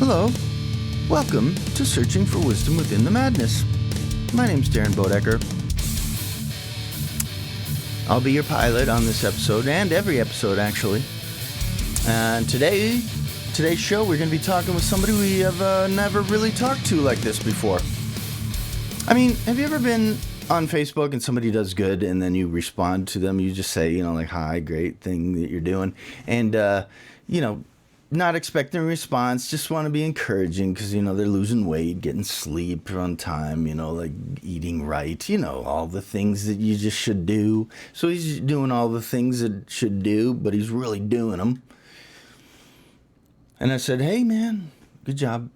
Hello, welcome to Searching for Wisdom Within the Madness. My name's Darren Bodecker. I'll be your pilot on this episode, and every episode actually. And today's show, we're going to be talking with somebody we have never really talked to like this before. I mean, have you ever been on Facebook and somebody does good and then you respond to them? You just say, like, hi, great thing that you're doing. And, not expecting a response, just want to be encouraging because, they're losing weight, getting sleep on time, like eating right, all the things that you just should do. So he's doing all the things that should do, but he's really doing them. And I said, hey, man, good job.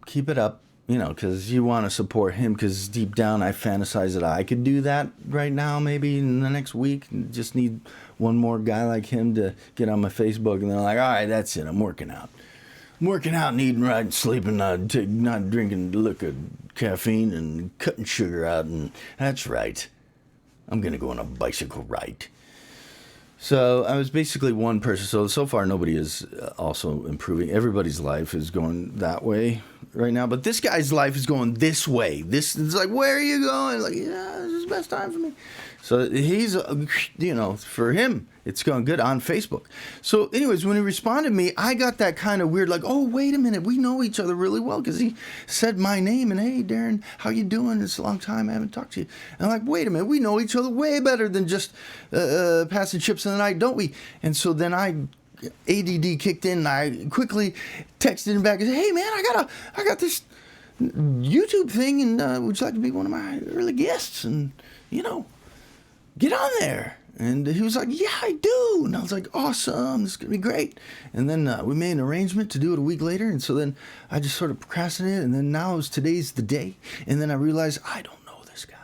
Keep it up, because you want to support him, because deep down I fantasize that I could do that right now, maybe in the next week. Just need one more guy like him to get on my Facebook, and they're like, all right, that's it, I'm working out. I'm working out and eating right and sleeping, not drinking liquor, caffeine, and cutting sugar out, and that's right. I'm going to go on a bicycle ride. So I was basically one person. So far, nobody is also improving. Everybody's life is going that way right now. But this guy's life is going this way. This is like, where are you going? Like, yeah, this is the best time for me. So he's, for him, it's going good on Facebook. So anyways, when he responded to me, I got that kind of weird, like, oh, wait a minute. We know each other really well, because he said my name and, hey, Darren, how you doing? It's a long time. I haven't talked to you. And I'm like, wait a minute. We know each other way better than just passing chips in the night, don't we? And so then ADD kicked in, and I quickly texted him back and said, hey, man, I got this YouTube thing, and would you like to be one of my early guests? And, get on there. And he was like, yeah, I do. And I was like, awesome, this is going to be great. And then we made an arrangement to do it a week later. And so then I just sort of procrastinated. And then now today's the day. And then I realized I don't know this guy.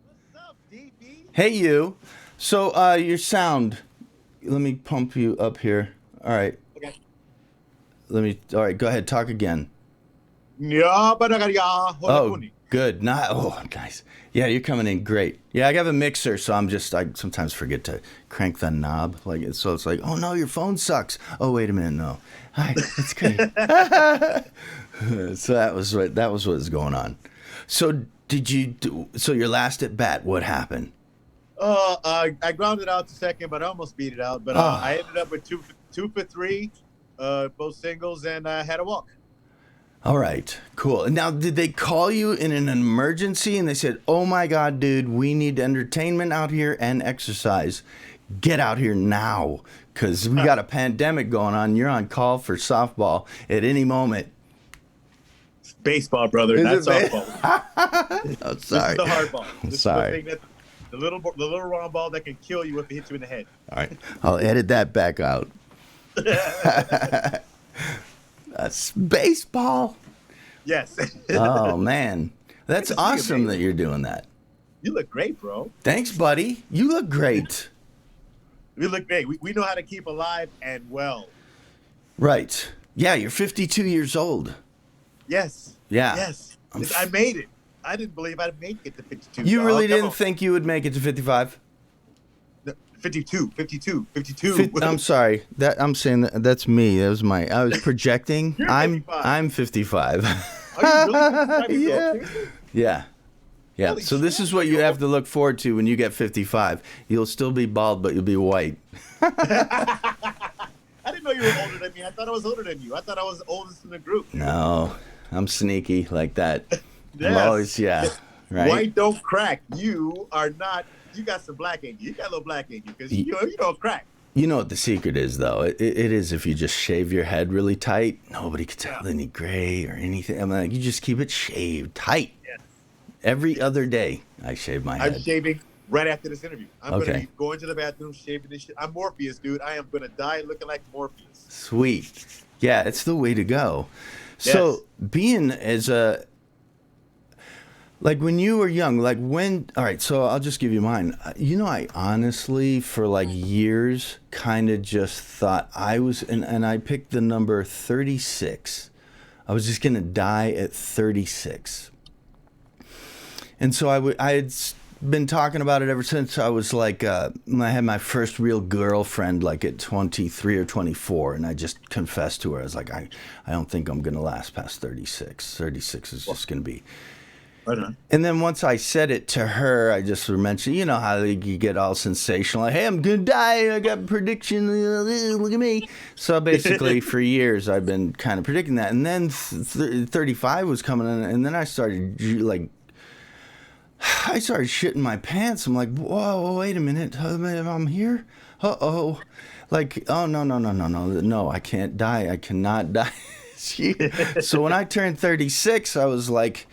What's up, DB? Hey, you. So your sound, let me pump you up here. All right. Okay. All right, go ahead. Talk again. Oh, Good. Nice. Yeah, you're coming in great. Yeah, I have a mixer, so I sometimes forget to crank the knob. So it's like, oh no, your phone sucks. Oh, wait a minute, no. Hi, it's great. So that was what was going on. So so your last at bat, what happened? I grounded out to second, but I almost beat it out. But I ended up with two for three, both singles, and I had a walk. All right, cool. Now, did they call you in an emergency and they said, oh my God, dude, we need entertainment out here and exercise. Get out here now, because we got a pandemic going on. You're on call for softball at any moment. It's baseball, brother, not softball. Oh, sorry. This is the hard ball. I'm sorry. The little round ball that can kill you if it hits you in the head. All right, I'll edit that back out. That's baseball. Yes. Oh, man. That's awesome that you're doing that. You look great, bro. Thanks, buddy. You look great. We look great. We know how to keep alive and well. Right. Yeah, you're 52 years old. Yes. Yeah. Yes. I made it. I didn't believe I'd make it to 52. You really didn't think you would make it to 55? 52. I'm sorry. I'm saying that's me. That was I was projecting. You're I'm 55. 55. Are you really? Yeah. Holy So this shit, is what you have to look forward to when you get 55. You'll still be bald, but you'll be white. I didn't know you were older than me. I thought I was older than you. I thought I was the oldest in the group. No, I'm sneaky like that. Yes. I'm always, right? White don't crack. You are not. You got some black in you. You got a little black in you because you don't crack. You know what the secret is, though? It is if you just shave your head really tight, nobody can tell any gray or anything. I'm like, you just keep it shaved tight. Yes. Every other day, I shave my head. I'm shaving right after this interview. I'm Okay. going to be going to the bathroom, shaving this shit. I'm Morpheus, dude. I am going to die looking like Morpheus. Sweet. Yeah, it's the way to go. So being as a... Like when you were young, all right, so I'll just give you mine. I honestly, for like years, kind of just thought I was, and I picked the number 36. I was just going to die at 36. And so I had been talking about it ever since I was like, I had my first real girlfriend like at 23 or 24, and I just confessed to her. I was like, I don't think I'm going to last past 36. 36 is just going to be. Right on. And then once I said it to her, I just mentioned, you know how you get all sensational, like, hey, I'm going to die. I got a prediction. Look at me. So basically for years I've been kind of predicting that. And then 35 was coming in, and then I started shitting my pants. I'm like, whoa, wait a minute. I'm here? Uh-oh. Like, oh, no, I can't die. I cannot die. So when I turned 36, I was like,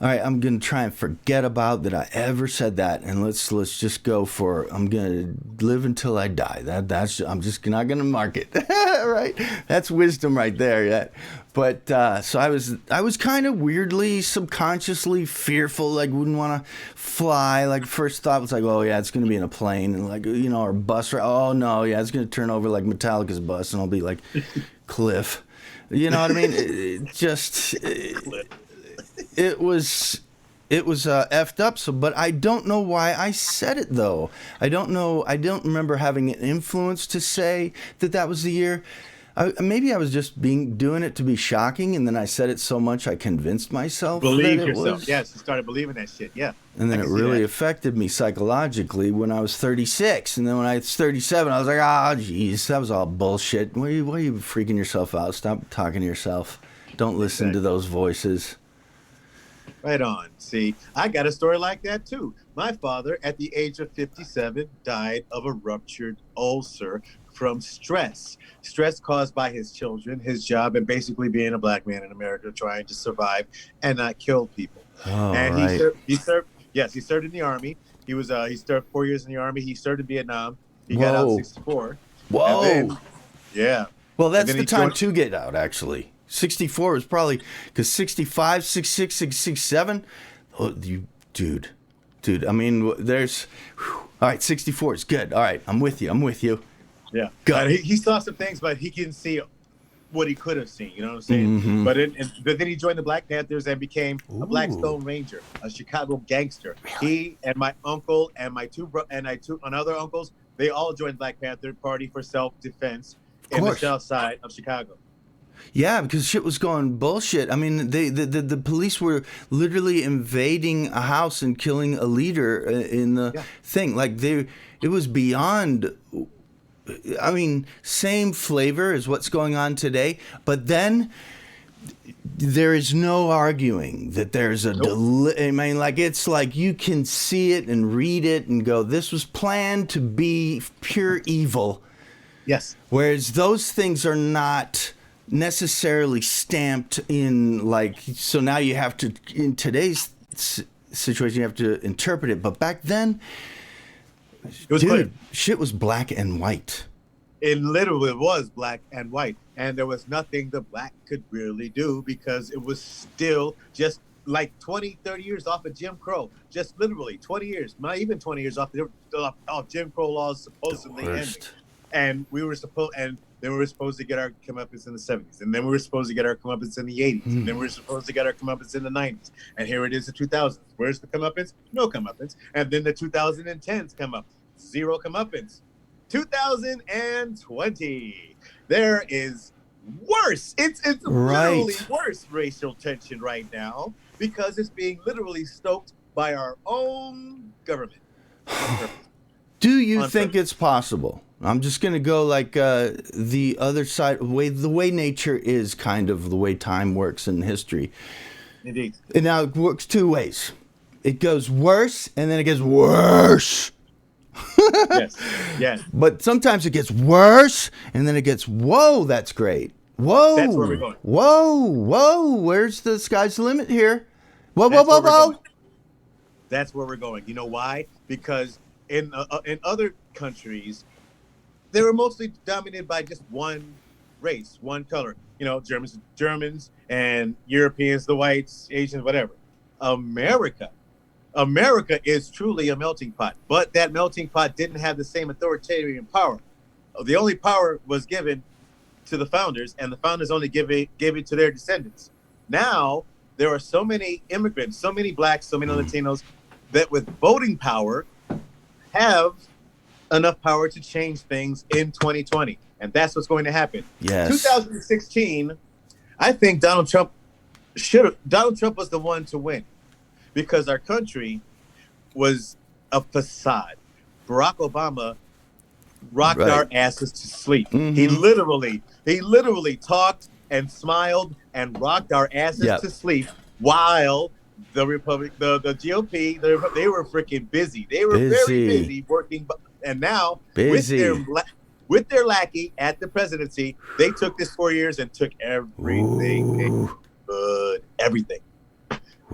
all right, I'm going to try and forget about that I ever said that, and let's just go for, I'm going to live until I die. I'm just not going to mark it. Right? That's wisdom right there. Yeah. But so I was kind of weirdly, subconsciously fearful, like wouldn't want to fly. Like first thought was like, oh yeah, it's going to be in a plane, and like, you know, or bus. Oh no, yeah, it's going to turn over like Metallica's bus, and I'll be like Cliff. You know what I mean? It was effed up. So, but I don't know why I said it though. I don't know. I don't remember having an influence to say that was the year. Maybe I was just doing it to be shocking, and then I said it so much I convinced myself. Believe that yourself. Was. Yes, you started believing that shit. Yeah. And then it really affected me psychologically when I was 36. And then when I was 37, I was like, geez, that was all bullshit. Why are you freaking yourself out? Stop talking to yourself. Don't listen to those voices. Right on. See, I got a story like that too. My father, at the age of 57, died of a ruptured ulcer from stress. Stress caused by his children, his job, and basically being a black man in America trying to survive and not kill people. Oh, and right. he served in the Army. He served 4 years in the Army. He served in Vietnam. He got out 64. Whoa. Then, yeah. Well, that's the time to get out, actually. 64 was probably, because 65, 66, 67, oh, dude, I mean, there's, all right, 64 is good. All right, I'm with you. Yeah. Go. He saw some things, but he couldn't see what he could have seen, you know what I'm saying? Mm-hmm. But then he joined the Black Panthers and became a Black Stone Ranger, a Chicago gangster. Really? He and my uncle and my two other uncles, they all joined Black Panther Party for self-defense in the south side of Chicago. Yeah, because shit was going bullshit. I mean, the police were literally invading a house and killing a leader in the thing. Like it was beyond. I mean, same flavor as what's going on today, but then there is no arguing that there's a I mean, like it's like you can see it and read it and go, this was planned to be pure evil. Yes. Whereas those things are not necessarily stamped in, like, so now you have to, in today's situation, you have to interpret it. But back then, shit was black and white. It literally was black and white. And there was nothing the black could really do because it was still just like 20, 30 years off of Jim Crow. Just literally 20 years, not even 20 years off Jim Crow laws supposedly ending. And we were supposed to get our comeuppance in the 70s. And then we were supposed to get our comeuppance in the 80s. And then we were supposed to get our comeuppance in the 90s. And here it is the 2000s. Where's the comeuppance? No comeuppance. And then the 2010s come up. Zero comeuppance. 2020. There is worse. It's literally worse racial tension right now because it's being literally stoked by our own government. Do you think it's possible? I'm just going to go like the other side, the way nature is kind of the way time works in history. Indeed. And now it works two ways. It goes worse, and then it gets worse. Yes. But sometimes it gets worse, and then it gets, whoa, that's great. Whoa. That's where we're going. Whoa. Where's the sky's the limit here? Whoa. That's where we're going. You know why? Because in other countries, they were mostly dominated by just one race, one color. You know, Germans and Europeans, the whites, Asians, whatever. America is truly a melting pot, but that melting pot didn't have the same authoritarian power. The only power was given to the founders, and the founders only gave it to their descendants. Now, there are so many immigrants, so many blacks, so many Latinos. that with voting power have enough power to change things in 2020. And that's what's going to happen. Yes. 2016, I think Donald Trump was the one to win because our country was a facade. Barack Obama rocked our asses to sleep. Mm-hmm. He literally talked and smiled and rocked our asses to sleep while the GOP, they were freaking busy. They were very busy working. And now with their lackey at the presidency, they took this 4 years and took everything. Everything.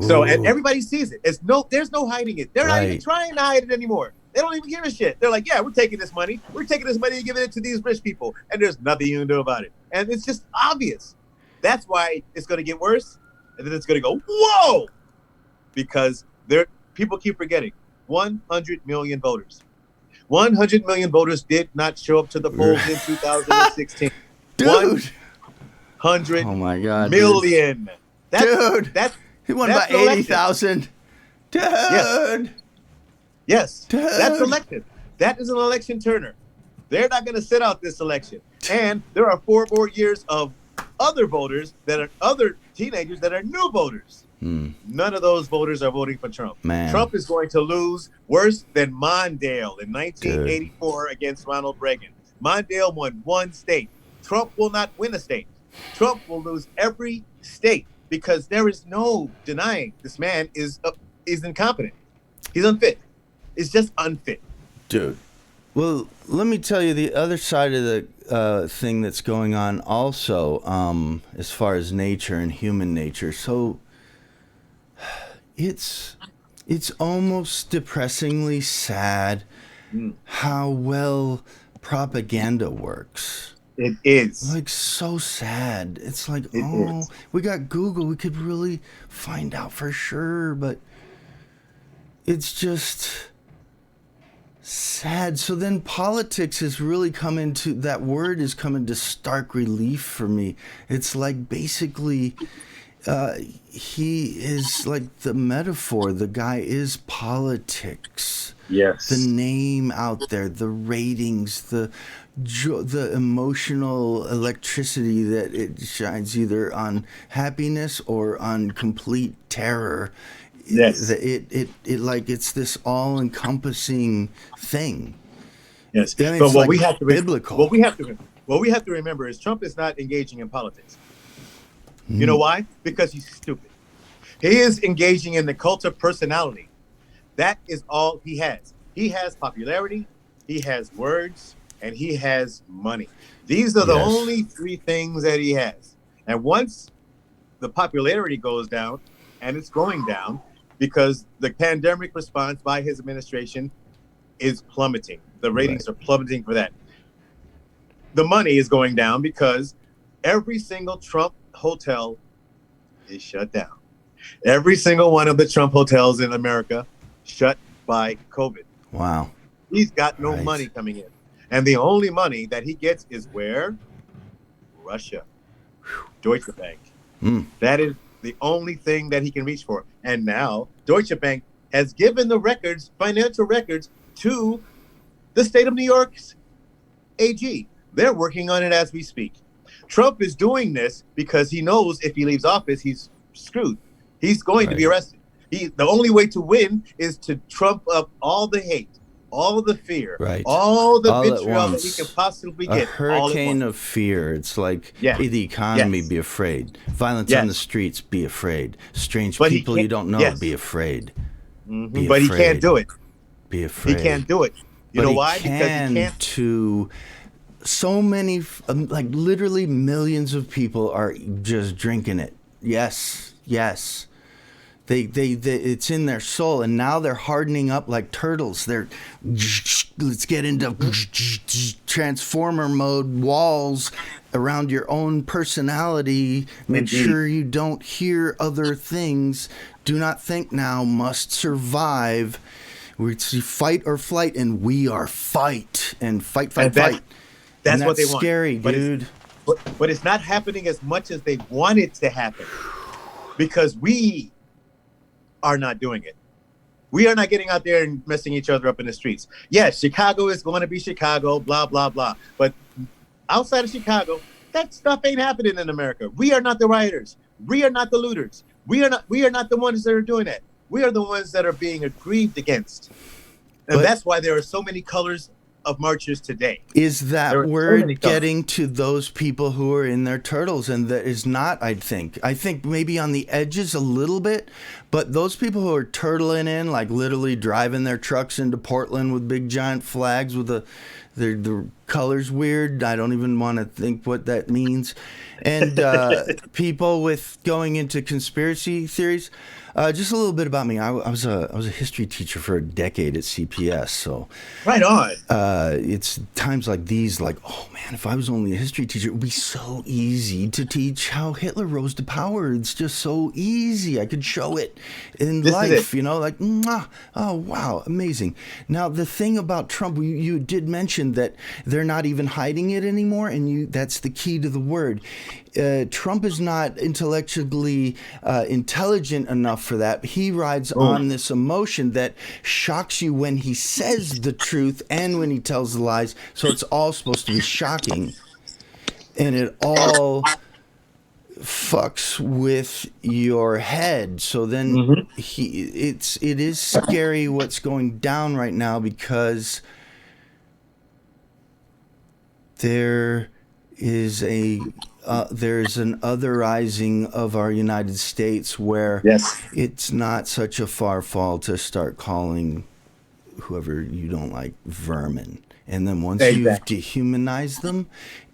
So, and everybody sees it. There's no hiding it. They're not even trying to hide it anymore. They don't even give a shit. They're like, yeah, we're taking this money. We're taking this money and giving it to these rich people. And there's nothing you can do about it. And it's just obvious. That's why it's going to get worse. And then it's going to go, whoa! Because people keep forgetting. 100 million voters. 100 million voters did not show up to the polls in 2016. Dude! 100 oh my God, million. Dude! He won by 80,000. Dude! Yes. That's elected. That is an election turner. They're not going to sit out this election. And there are 4 more years of other voters other teenagers that are new voters. None of those voters are voting for Trump. Man. Trump is going to lose worse than Mondale in 1984 against Ronald Reagan. Mondale won 1 state. Trump will not win a state. Trump will lose every state because there is no denying this man is incompetent. He's unfit. It's just unfit. Dude. Well, let me tell you the other side of the thing that's going on also as far as nature and human nature. So it's almost depressingly sad how well propaganda works. It is. Like, so sad. It's like, is. We got Google. We could really find out for sure, but it's just sad. So then politics has really come into, that word has come into stark relief for me. It's like basically he is like the metaphor. The guy is politics. Yes. The name out there, the ratings, the emotional electricity that it shines either on happiness or on complete terror. Yes. It like it's this all-encompassing thing. Yes. And but it's what like we have to biblical. What we have to remember is Trump is not engaging in politics. You know why? Because he's stupid. He is engaging in the cult of personality. That is all he has. He has popularity, he has words, and he has money. These are the only 3 things that he has. And once the popularity goes down, and it's going down because the pandemic response by his administration is plummeting. The ratings are plummeting for that. The money is going down because every single Trump hotel is shut down. Every single one of the Trump hotels in America shut by COVID. Wow. He's got no money coming in. And the only money that he gets is where? Russia. Deutsche Bank. That is the only thing that he can reach for. And now Deutsche Bank has given the records, financial records, to the state of New York's AG. They're working on it as we speak. Trump is doing this because he knows if he leaves office, he's screwed. He's going to be arrested. The only way to win is to trump up all the hate, all the fear, all the vitriol that he can possibly get. A hurricane of fear. It's like the economy, be afraid. Violence on the streets, be afraid. Strange people you don't know, be afraid. Be but he can't do it. Be afraid. He can't do it. You know why? Because he can't. So many, like literally millions of people are just drinking it. Yes. They it's in their soul, and now they're hardening up like turtles. Let's get into transformer mode, walls around your own personality. Make sure you don't hear other things. Do not think now, must survive. We fight or flight, and we are fight and fight. That's what they want. Scary, dude. But it's not happening as much as they want it to happen because we are not doing it. We are not getting out there and messing each other up in the streets. Yes, Chicago is going to be Chicago, blah, blah, blah. But outside of Chicago, that stuff ain't happening in America. We are not the rioters. We are not the looters. We are not the ones that are doing that. We are the ones that are being aggrieved against. And that's why there are so many colors of marchers today. Is that There are so word many colors. getting to those people who are in their turtles? And that is not, I think. I think maybe on the edges a little bit, but those people who are turtling in, like literally driving their trucks into Portland with big giant flags with the colors weird. I don't even want to think what that means. And people with going into conspiracy theories. Just a little bit about me. I was a history teacher for a decade at CPS. So right on. It's times like these, like, oh man, if I was only a history teacher, it would be so easy to teach how Hitler rose to power. It's just so easy. I could show it in life, you know, like, oh wow, amazing. Now the thing about Trump, you did mention that they're not even hiding it anymore, and that's the key to the word. Trump is not intellectually intelligent enough for that. He rides on this emotion that shocks you when he says the truth and when he tells the lies. So it's all supposed to be shocking, and it all fucks with your head. So then it is scary what's going down right now, because there's an otherizing of our United States where it's not such a far fall to start calling whoever you don't like vermin. And then once you've dehumanized them,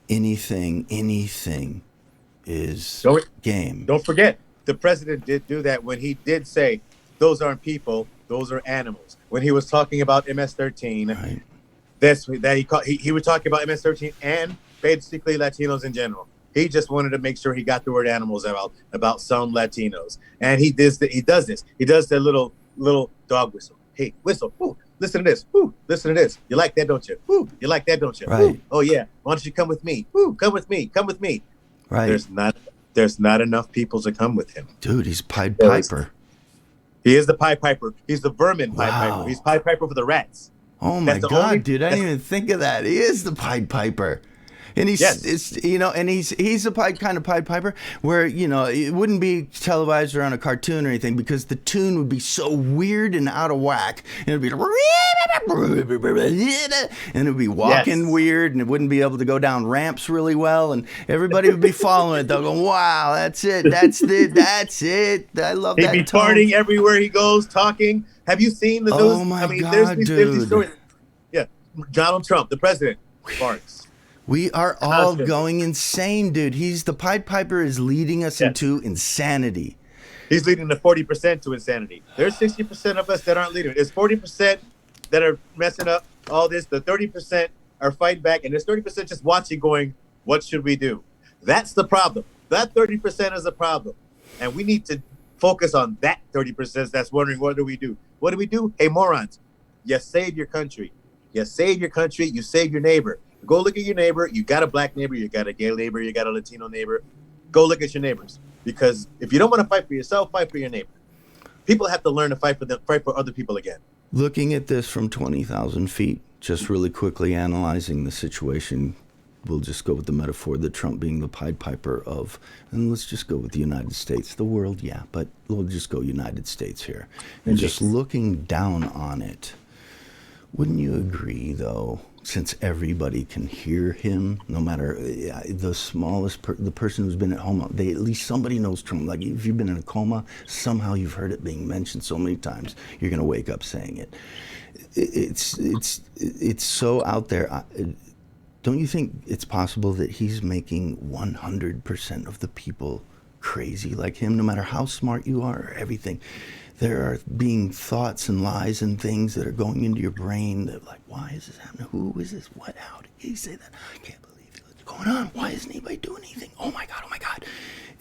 anything is game. Don't forget, the president did do that when he did say, those aren't people, those are animals. When he was talking about MS-13, Right. he was talking about MS-13 and basically Latinos in general. He just wanted to make sure he got the word animals about some Latinos. And he does this. He does the little dog whistle. Hey, whistle. Ooh, listen to this. Ooh, listen to this. You like that, don't you? Ooh, you like that, don't you? Right. Ooh, oh yeah. Why don't you come with me? Ooh, come with me. Come with me. Right. There's not enough people to come with him. Dude, he's Pied Piper. He is the Pied Piper. He's the vermin Pied Wow. Piper. He's Pied Piper for the rats. Oh my God, dude! I didn't even think of that. He is the Pied Piper, and he's he's a kind of Pied Piper where, you know, it wouldn't be televised or on a cartoon or anything, because the tune would be so weird and out of whack, and it'd be and it'd be walking weird, and it wouldn't be able to go down ramps really well, and everybody would be following it. They'll go, "Wow, that's it, that's it." I love that. He'd be farting everywhere he goes, talking. Have you seen the news? Oh my God, there's these stories. Yeah, Donald Trump, the president, farts. We are all going insane, dude. The Pied Piper is leading us into insanity. He's leading the 40% to insanity. There's 60% of us that aren't leading. There's 40% that are messing up all this. The 30% are fighting back, and there's 30% just watching, going, "What should we do?" That's the problem. That 30% is the problem, and we need to focus on that 30% that's wondering, what do we do? What do we do? Hey, morons, you save your country. You save your country. You save your neighbor. Go look at your neighbor. You got a black neighbor. You got a gay neighbor. You got a Latino neighbor. Go look at your neighbors. Because if you don't want to fight for yourself, fight for your neighbor. People have to learn to fight for other people again. Looking at this from 20,000 feet, just really quickly analyzing the situation, we'll just go with the metaphor that Trump being the Pied Piper of, and let's just go with the United States. The world, yeah, but we'll just go United States here. And just looking down on it, wouldn't you agree, though, since everybody can hear him, no matter the smallest, the person who's been at home, at least somebody knows Trump. Like, if you've been in a coma, somehow you've heard it being mentioned so many times, you're going to wake up saying it. It's so out there. Don't you think it's possible that he's making 100% of the people crazy like him, no matter how smart you are or everything? There are being thoughts and lies and things that are going into your brain that, like, why is this happening? Who is this? What? How did he say that? I can't believe it. What's going on? Why isn't anybody doing anything? Oh my God.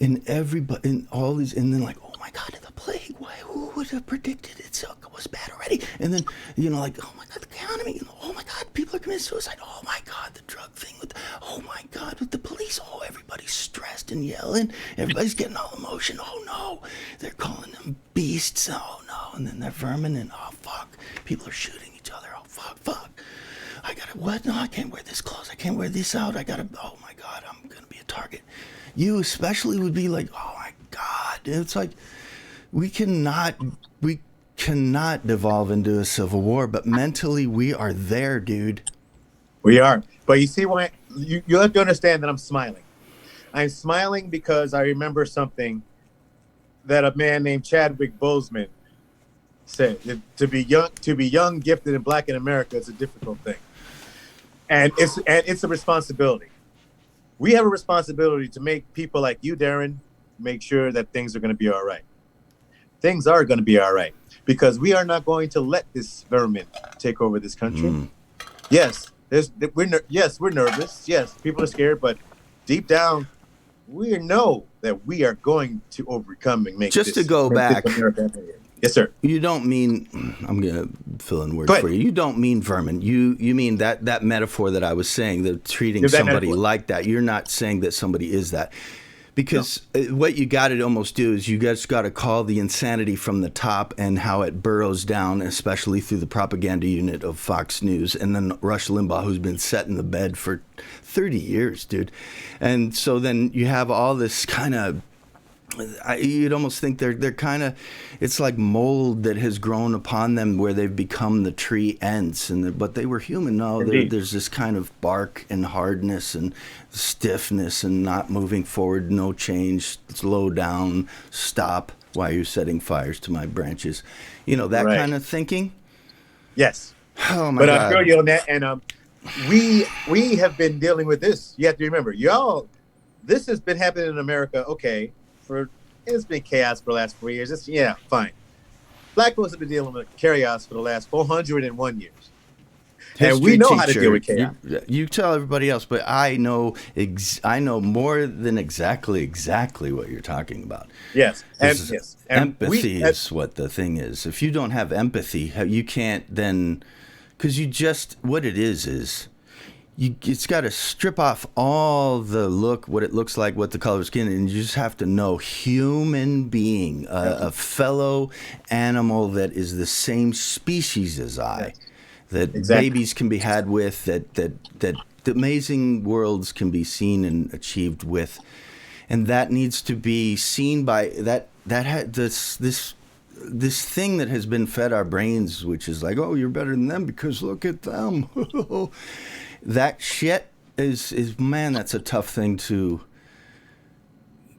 And everybody, and all these, and then like, oh my God, the plague. Why? Who would have predicted it was bad already? And then, you know, like, oh my God, the economy. Oh my God, people are committing suicide. Oh my God, the drug thing. oh my God, with the police, oh, everybody's stressed and yelling, everybody's getting all emotion. Oh no, they're calling them beasts. Oh no, and then they're vermin, and oh fuck, people are shooting each other. Oh fuck. I gotta, what? No, I can't wear this clothes. I can't wear this out. I gotta, oh my God, I'm gonna be a target. You especially would be like, oh my God. It's like, we cannot devolve into a civil war, but mentally we are there, dude. We are. But you see why, you have to understand that I'm smiling. I'm smiling because I remember something that a man named Chadwick Boseman said. To be young, gifted, and black in America is a difficult thing. And it's a responsibility. We have a responsibility to make people like you, Darren, make sure that things are going to be all right. Things are going to be all right because we are not going to let this vermin take over this country. Yes, we're nervous. Yes, people are scared, but deep down, we know that we are going to overcome and make just this, to go back. Yes, sir. You don't mean, I'm going to fill in words for you. You don't mean vermin. You mean that metaphor that I was saying, that treating somebody like that. You're not saying that somebody is that. Because what you got to almost do is you just got to call the insanity from the top and how it burrows down, especially through the propaganda unit of Fox News. And then Rush Limbaugh, who's been set in the bed for 30 years, dude. And so then you have all this kind of, you'd almost think they're kind of, it's like mold that has grown upon them where they've become the tree ends, but they were human. No, there's this kind of bark and hardness and stiffness and not moving forward, no change, slow down, stop. Why are you setting fires to my branches? You know, that kind of thinking. Yes. Oh my God. God. I'm sure you on that. And we have been dealing with this. You have to remember, y'all, this has been happening in America. Okay. It's been chaos for the last 4 years. Fine. Black folks have been dealing with chaos for the last 401 years. And we know how to deal with chaos. You tell everybody else, but I know more than exactly what you're talking about. Yes. And empathy is what the thing is. If you don't have empathy, you can't then, because what it is it's got to strip off all the what it looks like, what the color of skin, and you just have to know human being, a fellow animal that is the same species as I, that babies can be had with, that amazing worlds can be seen and achieved with, and that needs to be seen by this thing that has been fed our brains, which is like, oh, you're better than them because look at them. That shit is man, that's a tough thing to,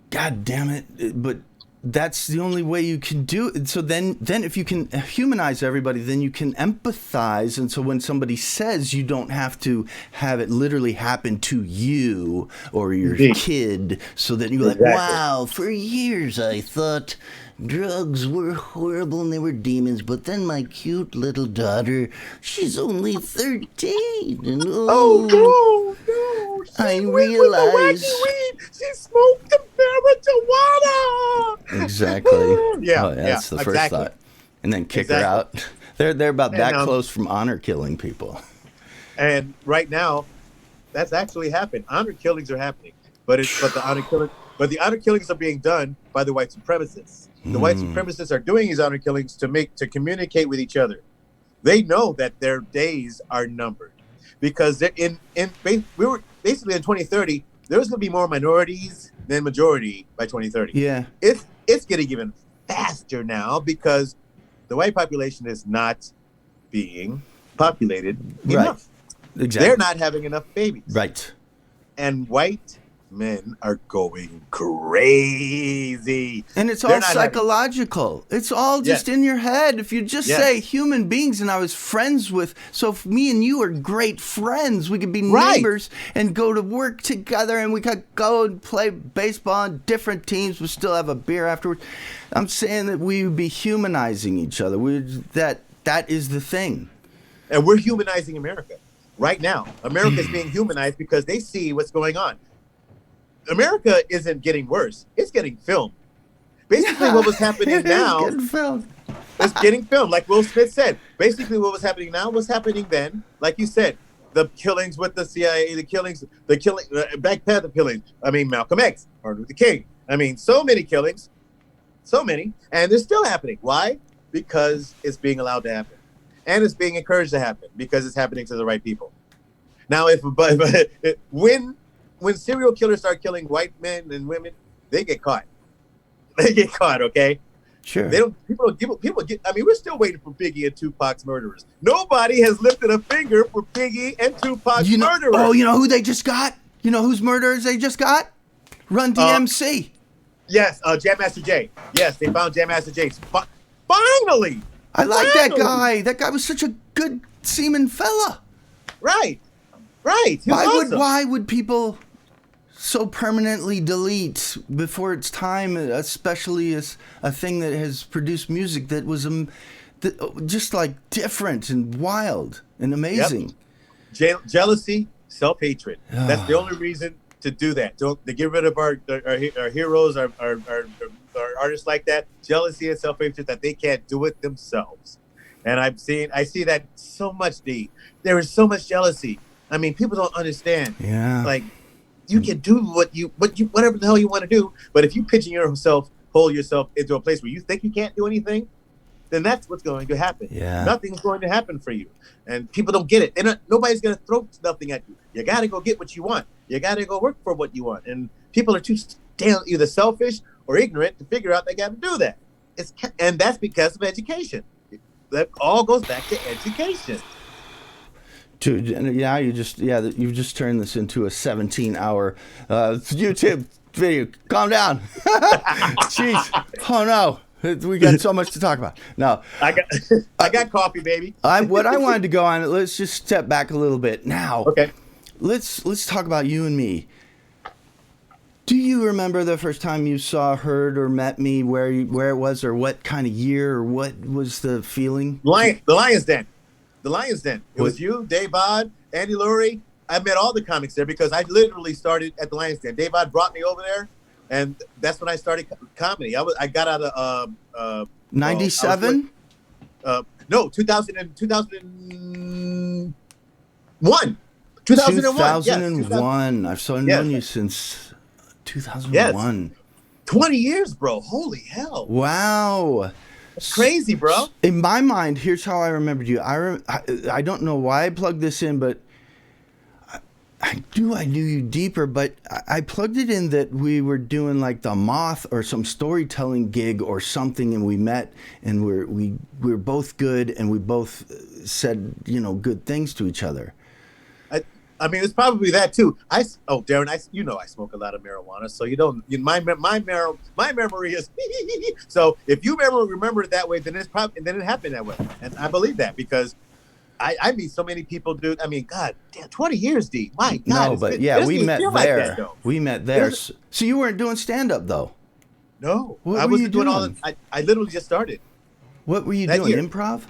God damn it. But that's the only way you can do it. So then if you can humanize everybody, then you can empathize. And so when somebody says, you don't have to have it literally happen to you or your kid, so that you're like, wow, for years I thought drugs were horrible and they were demons, but then my cute little daughter, she's only 13, and no, I realized she smoked the marijuana. Exactly. That's the first thought, and then kick her out. They're about that close from honor killing people. And right now, that's actually happened. Honor killings are happening, but the honor killings are being done by the white supremacists. The white supremacists are doing these honor killings to communicate with each other. They know that their days are numbered because we were basically in 2030. There's going to be more minorities than majority by 2030. Yeah, it's getting even faster now because the white population is not being populated enough. Exactly, they're not having enough babies. Right, and white men are going crazy. And it's all psychological. It's all just in your head. If you just say human beings, and I was friends with, so if me and you are great friends, we could be neighbors and go to work together, and we could go and play baseball on different teams, but still have a beer afterwards. I'm saying that we would be humanizing each other. That is the thing. And we're humanizing America right now. America is being humanized because they see what's going on. America isn't getting worse. It's getting filmed. Basically, what was happening now is getting filmed. Like Will Smith said, basically what was happening now was happening then. Like you said, the killings with the CIA, the killing, Black Panther killings. I mean, Malcolm X, Martin Luther King. I mean, so many killings, so many, and they're still happening. Why? Because it's being allowed to happen, and it's being encouraged to happen because it's happening to the right people. Now, when serial killers start killing white men and women, they get caught. They get caught. Okay. Sure. They don't. People get. I mean, we're still waiting for Biggie and Tupac's murderers. Nobody has lifted a finger for Biggie and Tupac's murderers. Oh, you know who they just got? You know whose murderers they just got? Run DMC. Yes, Jam Master Jay. Yes, they found Jam Master Jay. Finally. I like that guy. That guy was such a good seaman fella. Right. Right. Why would people so permanently delete before its time, especially as a thing that has produced music that was just like different and wild and amazing? Yep. Jealousy, self-hatred. That's the only reason to do that. To get rid of our heroes, our artists like that. Jealousy and self-hatred that they can't do it themselves. And I see that so much, D. There is so much jealousy. I mean, people don't understand. Yeah. Like, you can do whatever the hell you want to do, but if you hold yourself into a place where you think you can't do anything, then that's what's going to happen. Yeah. Nothing's going to happen for you, and people don't get it. Nobody's going to throw nothing at you. You got to go get what you want. You got to go work for what you want, and people are too either selfish or ignorant to figure out they got to do that. And that's because of education. That all goes back to education. You've just turned this into a 17-hour YouTube video. Calm down. Jeez. Oh no, we got so much to talk about. No, I got coffee, baby. What I wanted to go on. Let's just step back a little bit now. Okay. Let's talk about you and me. Do you remember the first time you saw, heard, or met me? Where it was, or what kind of year, or what was the feeling? The Lion's Den. The Lion's Den. It was you, Dave Odd, Andy Lurie. I met all the comics there because I literally started at the Lion's Den. Dave Odd brought me over there, and that's when I started comedy. I got out of 97. No, 2001. 2001. 2001. Yes. I've known you since 2001. Yes. 20 years, bro. Holy hell. Wow. That's crazy, bro. In my mind, here's how I remembered you. I don't know why I plugged this in, but I knew you deeper, but I plugged it in that we were doing like the Moth or some storytelling gig or something, and we met, and we're both good, and we both said good things to each other. I mean, it's probably that too. Darren, I smoke a lot of marijuana, so my memory is. So if you remember it that way, then it happened that way, and I believe that because I meet so many people, dude. I mean, God damn, 20 years, D. My God. No, but we met there. We met there. So you weren't doing stand up though. No, I wasn't doing all that. I literally just started. What were you doing? Year. Improv,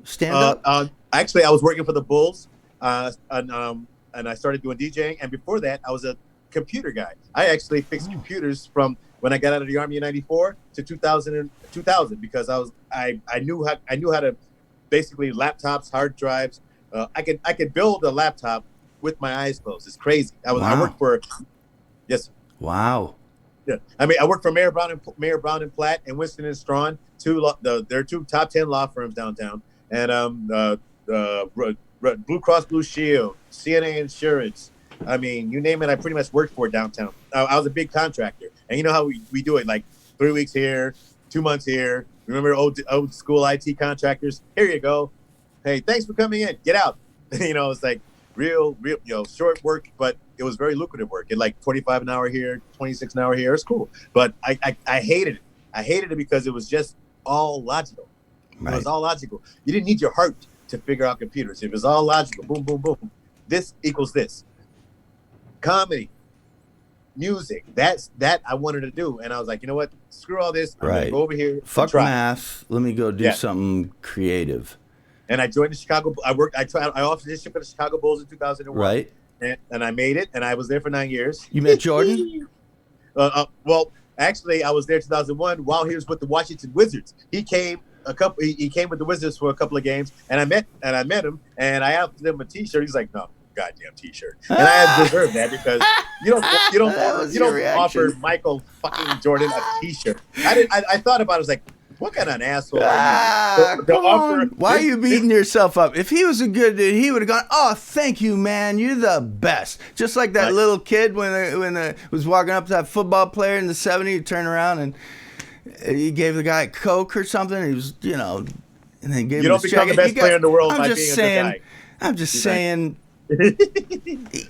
stand up. Actually, I was working for the Bulls. And I started doing DJing. And before that, I was a computer guy. I actually fixed computers from when I got out of the Army in '94 to 2000 because I knew how to basically laptops, hard drives. I could build a laptop with my eyes closed. It's crazy. I worked for yes. Wow. Yeah. I mean, I worked for Mayor Brown and Platt and Winston and Strawn, they're two top 10 law firms downtown, and Blue Cross Blue Shield, CNA Insurance. I mean, you name it, I pretty much worked for downtown. I was a big contractor. And you know how we do it, like 3 weeks here, 2 months here. Remember old school IT contractors? Here you go. Hey, thanks for coming in. Get out. It's like real, short work, but it was very lucrative work. At like 25 an hour here, 26 an hour here. It's cool. But I hated it. I hated it because it was just all logical. Right. It was all logical. You didn't need your heart to figure out computers. It was all logical. Boom, boom, boom. This equals this. Comedy, music. That I wanted to do, and I was like, you know what? Screw all this. I'm gonna go over here. Fuck math. Let me go do something creative. And I joined the Chicago. I auditioned for the Chicago Bulls in 2001. Right. And I made it, and I was there for 9 years. You met Jordan? Well, actually, I was there 2001 while he was with the Washington Wizards. He came He came with the Wizards for a couple of games, and I met him, and I asked him a T-shirt. He's like, "No, goddamn T-shirt," and I had deserved that because you don't offer Michael fucking Jordan a T-shirt. I thought about it. I was like, what kind of an asshole are you? Come on. Why are you beating yourself up? If he was a good dude, he would have gone, "Oh, thank you, man. You're the best." Just like that little kid when was walking up to that football player in the '70s, he turned around and he gave the guy a Coke or something. He was, and then gave him his become jacket. the best player in the world by being a good guy. I'm just saying.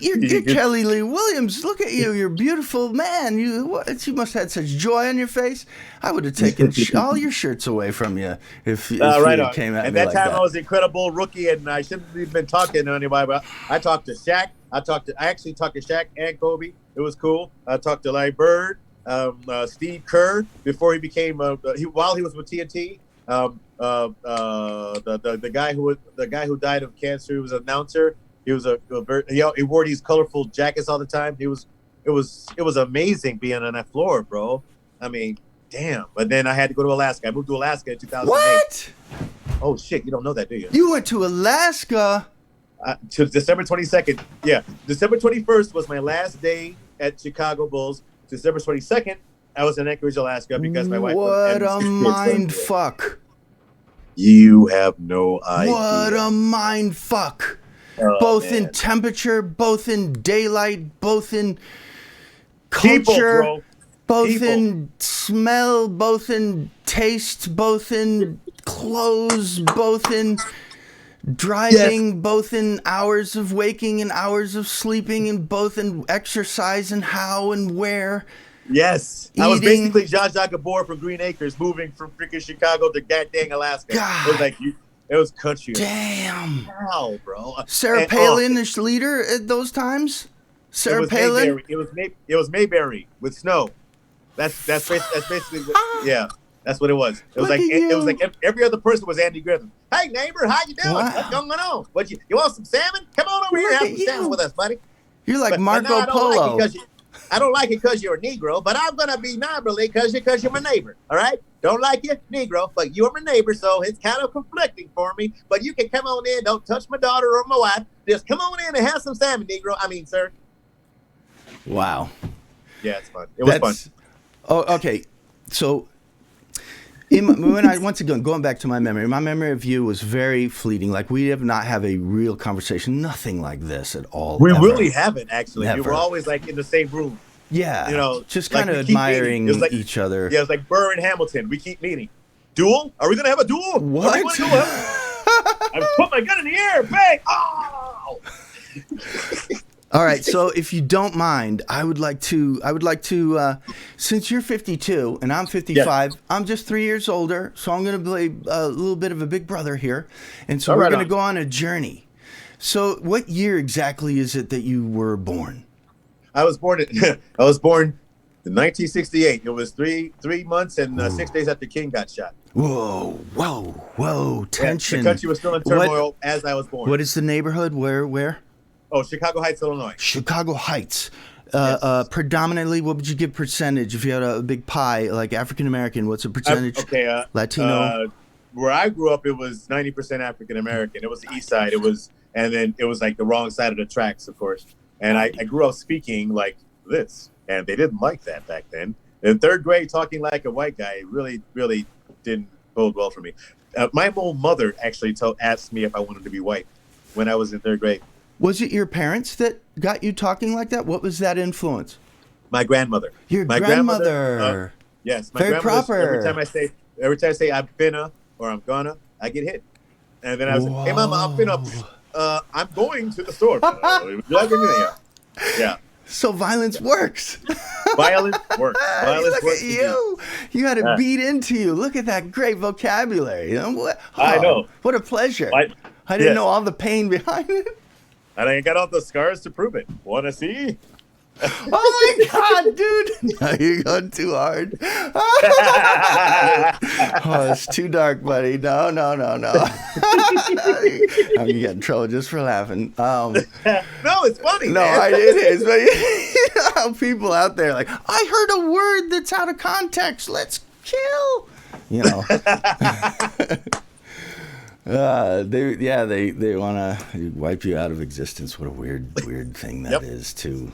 You're Kelly Lee Williams. Look at you. You're a beautiful man. You must have had such joy on your face. I would have taken all your shirts away from you if you came at me like that. And that time I was an incredible rookie, and I shouldn't have been talking to anybody. But I talked to Shaq. I actually talked to Shaq and Kobe. It was cool. I talked to Larry Bird, Steve Kerr before he became while he was with TNT. The guy who died of cancer. He was an announcer. He was he wore these colorful jackets all the time. It was amazing being on that floor, bro. I mean, damn. But then I had to go to Alaska. I moved to Alaska in 2008. What? Oh shit, you don't know that, do you? You went to Alaska to December 22nd. Yeah, December 21st was my last day at Chicago Bulls. December 22nd, I was in Anchorage, Alaska, because my wife. What a mind fuck! You have no idea. What a mind fuck! Both in temperature, both in daylight, both in culture, both in smell, both in taste, both in clothes, both in driving, both in hours of waking and hours of sleeping, and both in exercise and how and where. Yes. Eating. I was basically Zsa Zsa Gabor from Green Acres, moving from freaking Chicago to goddamn Alaska. God. It was like it was country. Damn. Wow, bro. Sarah Palin is leader at those times? Sarah Palin? Mayberry. It was Mayberry with snow. That's basically that's what it was. It was like every other person was Andy Griffin. Hey neighbor, how you doing? Wow. What's going on? You want some salmon? Come on over here and have some salmon with us, buddy. You're like Marco Polo. I don't like it because you're a Negro, but I'm gonna be neighborly because you're my neighbor. All right? Don't like you, Negro, but you're my neighbor, so it's kind of conflicting for me. But you can come on in. Don't touch my daughter or my wife. Just come on in and have some salmon, Negro. I mean, sir. Wow. Yeah, it's fun. It was fun. Oh, okay. So, once again, going back to my memory of you was very fleeting. Like, we have not have a real conversation, nothing like this at all. We ever. really haven't, actually. Never. We were always like in the same room. Yeah. Just kind of admiring each other. Yeah, it's like Burr and Hamilton. We keep meeting. Duel? Are we going to have a duel? What? I put my gun in the air. Bang! Oh! All right, so if you don't mind, I would like to, since you're 52 and I'm 55, I'm just 3 years older, so I'm going to play a little bit of a big brother here, and so we're going to go on a journey. So, what year exactly is it that you were born? I was born in 1968. It was three months and 6 days after King got shot. Whoa! Tension. Yeah, the country was still in turmoil as I was born. What is the neighborhood? Where? Oh, Chicago Heights, Illinois. Chicago Heights. Yes. Predominantly, what would you give percentage if you had a big pie, like African American? What's the percentage? Latino. Where I grew up, it was 90% African American. It was the East Side. And then it was like the wrong side of the tracks, of course. And I grew up speaking like this, and they didn't like that back then. In third grade, talking like a white guy really, really didn't bode well for me. My old mother actually asked me if I wanted to be white when I was in third grade. Was it your parents that got you talking like that? What was that influence? My grandmother. Your grandmother. Yes. My Very proper. Every time I say I'm finna or I'm gonna, I get hit. And then I was like, hey, Mama, I'm finna. I'm going to the store. Yeah. So violence works. Violence works. Look at you. You had it beat into you. Look at that great vocabulary. I know. What a pleasure. I didn't know all the pain behind it. And I got all the scars to prove it. Want to see? Oh my God, dude! No, you're going too hard. Oh, it's too dark, buddy. No. I'm gonna get in trouble just for laughing. No, it's funny. No, man. it is. But you know how people out there like, I heard a word that's out of context. Let's kill. You know. They want to wipe you out of existence. What a weird thing that Yep. is to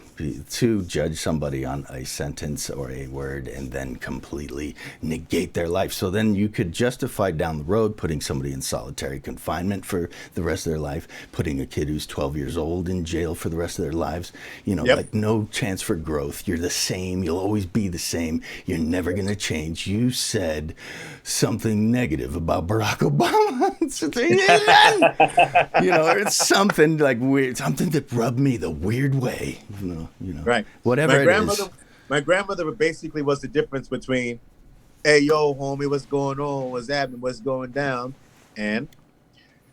judge somebody on a sentence or a word and then completely negate their life. So then you could justify down the road putting somebody in solitary confinement for the rest of their life, putting a kid who's 12 years old in jail for the rest of their lives. You know, Yep. like no chance for growth. You're the same. You'll always be the same. You're never going to change. You said something negative about Barack Obama. You know, it's something like weird, something that rubbed me the weird way. You know, Right. whatever it is. My grandmother basically was the difference between, hey, yo, homie, what's going on? What's happening? What's going down? And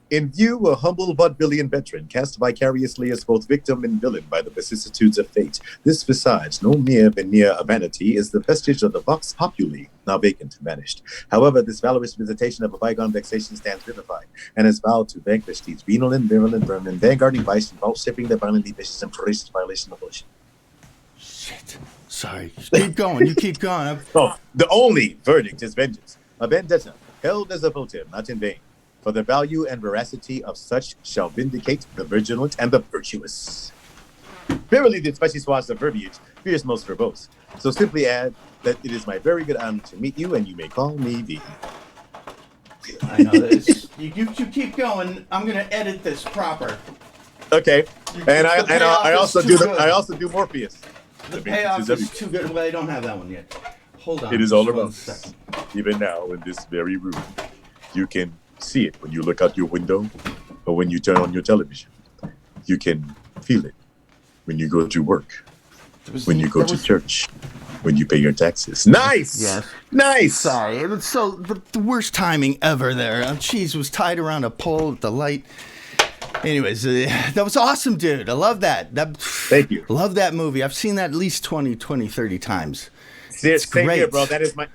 in view, a humble vaudevillian veteran cast vicariously as both victim and villain by the vicissitudes of fate. This visage, no mere veneer of vanity, is the vestige of the vox populi, now vacant and vanished. However, this valorous visitation of a bygone vexation stands vivified, and has vowed to vanquish these venal and virulent vermin, vanguarding vice and vouchsafing the violently vicious and ferocious violation of bullshit. Shit. Sorry. Keep going. You keep going. Oh, the only verdict is vengeance, a vendetta, held as a votive, not in vain. For the value and veracity of such shall vindicate the vigilant and the virtuous. Verily, the spicy swathes of verbiage fears most verbose. So simply add that it is my very good honor to meet you, and you may call me V. I know this. You keep going. I'm gonna edit this proper. Okay, and I payoff also is do too good. I also do Morpheus. The payoff is too good. Well, I don't have that one yet. Hold on. It is all just one around. second. Even now, in this very room, you can see it when you look out your window or when you turn on your television. You can feel it when you go to work, when you go to church, when you pay your taxes. Nice! Yes. Nice! Sorry, it was so the worst timing ever there. Cheese was tied around a pole at the light. Anyways, that was awesome, dude. I love that. Thank you. Love that movie. I've seen that at least 20, 30 times. It's same great. here, bro. That is my.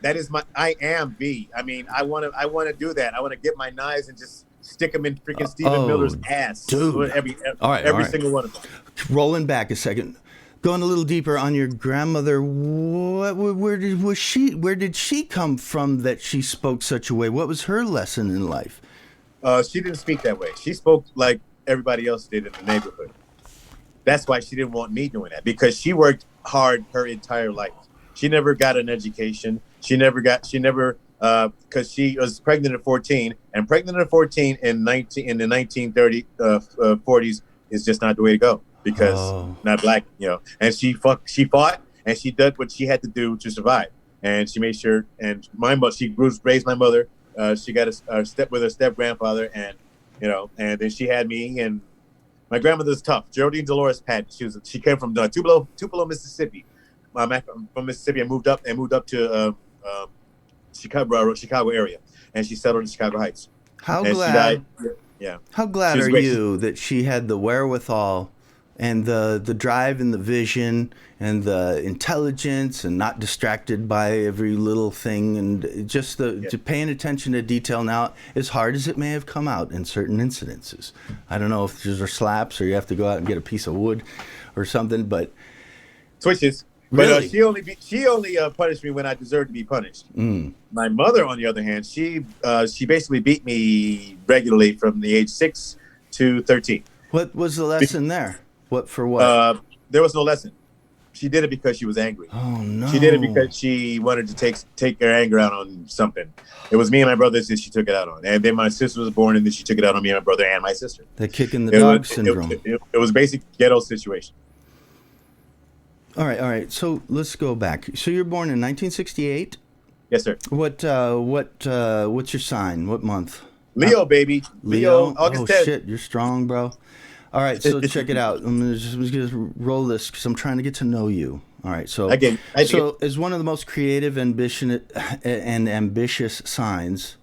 I am B. I mean, I want to do that. I want to get my knives and just stick them in freaking Stephen Miller's ass, dude. Every All right. single one of them. Rolling back a second, going a little deeper on your grandmother. Where did she come from that she spoke such a way? What was her lesson in life? She didn't speak that way. She spoke like everybody else did in the neighborhood. That's why she didn't want me doing that, because she worked hard her entire life. She never got an education. Because she was pregnant at 14, and pregnant at 14 in the 1930s, 40s is just not the way to go, because not black, you know. And she fought, and she did what she had to do to survive. And she made sure. And she raised my mother. She got a step with her step grandfather, and you know, and then she had me. And my grandmother's tough. Geraldine Dolores Patton. She came from Tupelo, Mississippi. From Mississippi, and moved up to Chicago area, and she settled in Chicago Heights. How and glad? She died. Yeah. How glad are you that she had the wherewithal and the drive and the vision and the intelligence and not distracted by every little thing, and just paying attention to detail. Now, as hard as it may have come out in certain incidences, I don't know if these are slaps or you have to go out and get a piece of wood or something, but switches. Really? But she only punished me when I deserved to be punished. My mother, on the other hand, she basically beat me regularly from the age 6 to 13. What was the lesson there? What for what? There was no lesson. She did it because she was angry. Oh no! She did it because she wanted to take her anger out on something. It was me and my brothers that she took it out on, and then my sister was born, and then she took it out on me and my brother and my sister. The kicking the dog syndrome. It was a basic ghetto situation. All right. So let's go back. So you're born in 1968. Yes, sir. What's your sign? What month? Leo, baby. Leo. August 10th. Shit, you're strong, bro. All right, so check it out. I'm gonna roll this because I'm trying to get to know you. All right, so as one of the most creative, ambitious signs,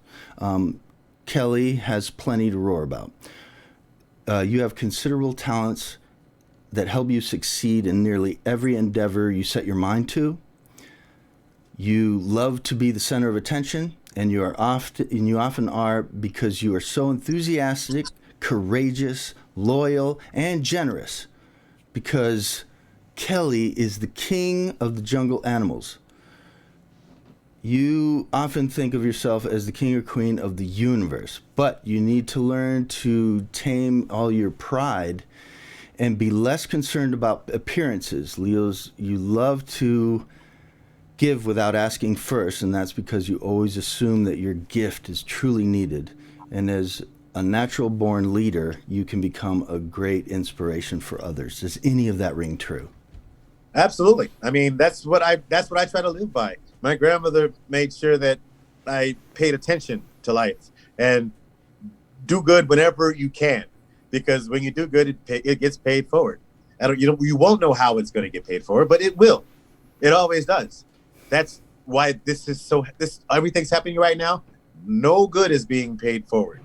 Kelly has plenty to roar about. You have considerable talents that help you succeed in nearly every endeavor you set your mind to. You love to be the center of attention, and you often are, because you are so enthusiastic, courageous, loyal, and generous, because Kelly is the king of the jungle animals. You often think of yourself as the king or queen of the universe, but you need to learn to tame all your pride and be less concerned about appearances. Leos, you love to give without asking first, and that's because you always assume that your gift is truly needed. And as a natural born leader, you can become a great inspiration for others. Does any of that ring true? Absolutely. I mean, that's what I try to live by. My grandmother made sure that I paid attention to life and do good whenever you can, because when you do good, it gets paid forward. I don't, you won't know how it's going to get paid forward, but it will. It always does. That's why this everything's happening right now. No good is being paid forward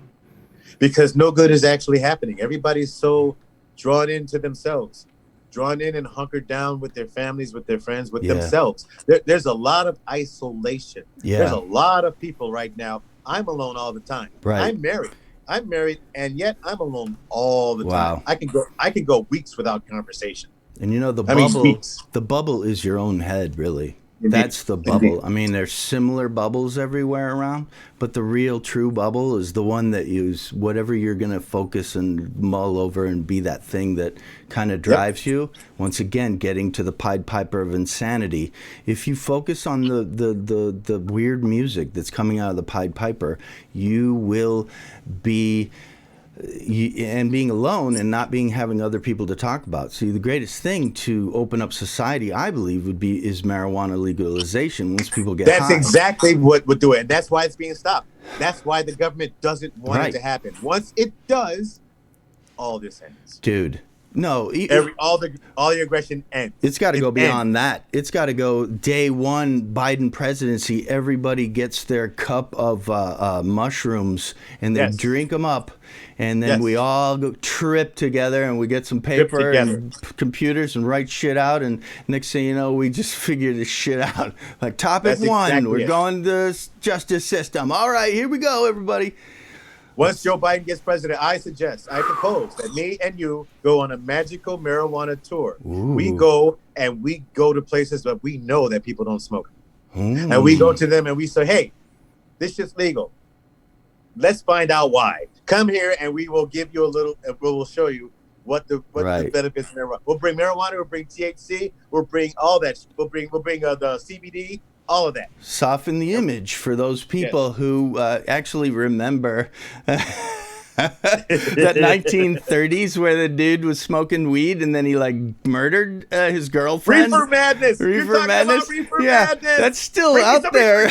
because no good is actually happening. Everybody's so drawn into themselves, drawn in and hunkered down with their families, with their friends, with themselves. There's a lot of isolation. Yeah. There's a lot of people right now. I'm alone all the time. Right. I'm married, and yet I'm alone all the Wow. time. I can go weeks without conversation. And you know, weeks. the bubble is your own head, really. Indeed. That's the bubble. Indeed. I mean, there's similar bubbles everywhere around, but the real true bubble is the one that is whatever you're going to focus and mull over and be that thing that kind of drives you. Once again, getting to the Pied Piper of insanity. If you focus on the weird music that's coming out of the Pied Piper, you will be... and being alone and not having other people to talk about. See, the greatest thing to open up society, I believe, is marijuana legalization. Once people get that's high. exactly what would do it, and that's why it's being stopped. That's why the government doesn't want it to happen. Once it does, all this ends, dude. No, all your aggression ends. It's got to go beyond that. It's got to go day one, Biden presidency. Everybody gets their cup of mushrooms and they drink them up, and then we all go trip together and we get some paper and computers and write shit out. And next thing you know, we just figure this shit out. Like topic one, exactly we're going to the justice system. All right, here we go, everybody. Once Joe Biden gets president, I propose that me and you go on a magical marijuana tour. Ooh. We go to places that we know that people don't smoke. And we go to them and we say, hey, this shit's legal. Let's find out why. Come here and we will give you we'll show you what the benefits of marijuana. We'll bring marijuana, we'll bring THC, we'll bring all that. We'll bring the CBD. All of that. Soften the image for those people who actually remember that 1930s where the dude was smoking weed and then he like murdered his girlfriend. Reefer madness. Reefer madness. Madness. That's still out there.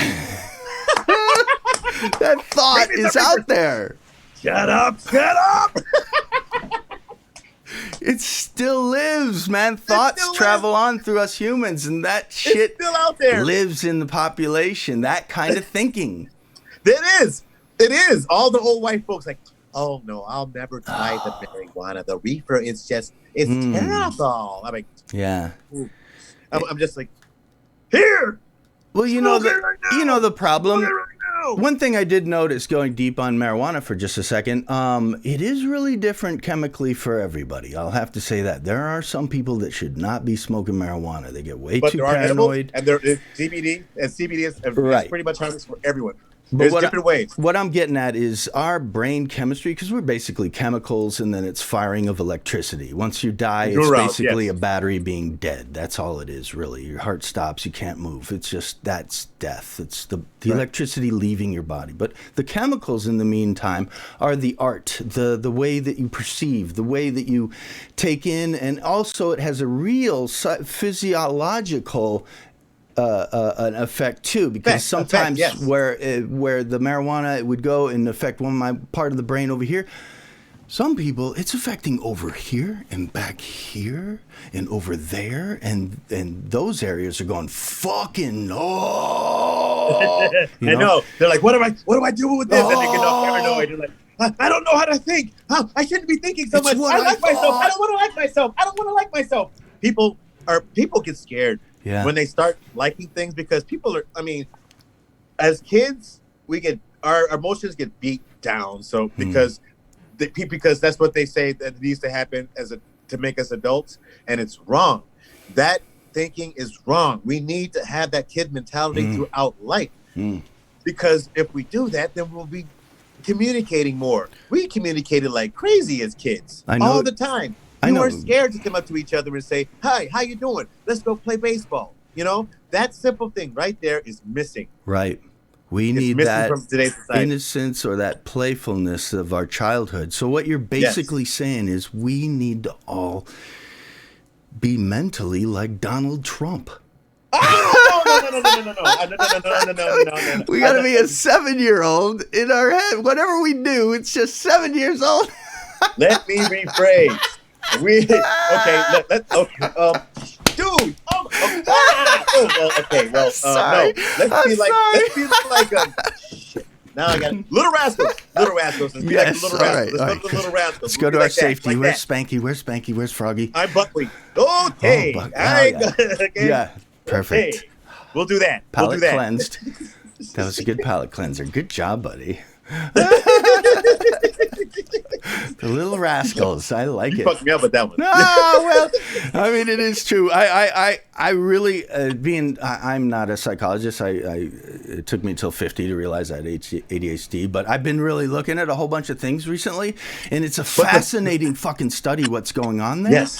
That thought is out there. Shut up. It still lives, man. Thoughts travel on through us humans, and that shit still out there. Lives in the population. That kind of thinking. It is. All the old white folks like, oh no, I'll never try the marijuana. The reefer is terrible. I'm like, yeah. I'm just like, here. Well, you know the problem. One thing I did notice, going deep on marijuana for just a second, it is really different chemically for everybody. I'll have to say that. There are some people that should not be smoking marijuana. They get way too paranoid. And there is CBD, and CBD is pretty much harmless for everyone. There's different ways. What I'm getting at is our brain chemistry, because we're basically chemicals, and then it's firing of electricity. Once you die, it's basically a battery being dead. That's all it is, really. Your heart stops. You can't move. It's just, that's death. It's the electricity leaving your body. But the chemicals, in the meantime, are the art, the way that you perceive, the way that you take in, and also it has a real physiological an effect too, because sometimes where the marijuana would go and affect my part of the brain over here, some people it's affecting over here and back here and over there, and those areas are going fucking I know. They're like, what do I do with this? And they get all paranoid. They're like, I don't know how to think. I shouldn't be thinking so much. I like myself. I don't want to like myself. People get scared. Yeah. When they start liking things, because people are, as kids, our emotions get beat down. So because that's what they say that needs to happen to make us adults, and it's wrong. That thinking is wrong. We need to have that kid mentality throughout life. Because if we do that, then we'll be communicating more. We communicated like crazy as kids I know. all the time. I We know. weren't scared to come up to each other and say, "Hi, how you doing? Let's go play baseball." You know, that simple thing right there is missing. Right. We It's need missing that from today's society. innocence or that playfulness of our childhood. So what you're basically saying is we need to all be mentally like Donald Trump. No. We got to be a 7-year-old in our head. Whatever we do, it's just 7 years old. Let me rephrase. Dude. Sorry. No. Let's be like shit. Now I got Little Rascals. Little Rascals. Let's be like the Little Rascals. All right. Let's go to the Little Rascals. Let's go to our safety. Where's Spanky? Where's Spanky? Where's Froggy? I'm Buckley. Okay. Yeah. Perfect. Okay. We'll do that. Palate cleansed. That was a good palate cleanser. Good job, buddy. The Little Rascals. I like it. You fucked me up with that one. No, well, I mean, it is true. I really, I'm not a psychologist. It took me till 50 to realize I had ADHD, but I've been really looking at a whole bunch of things recently, and it's a fascinating fucking study what's going on there. Yes.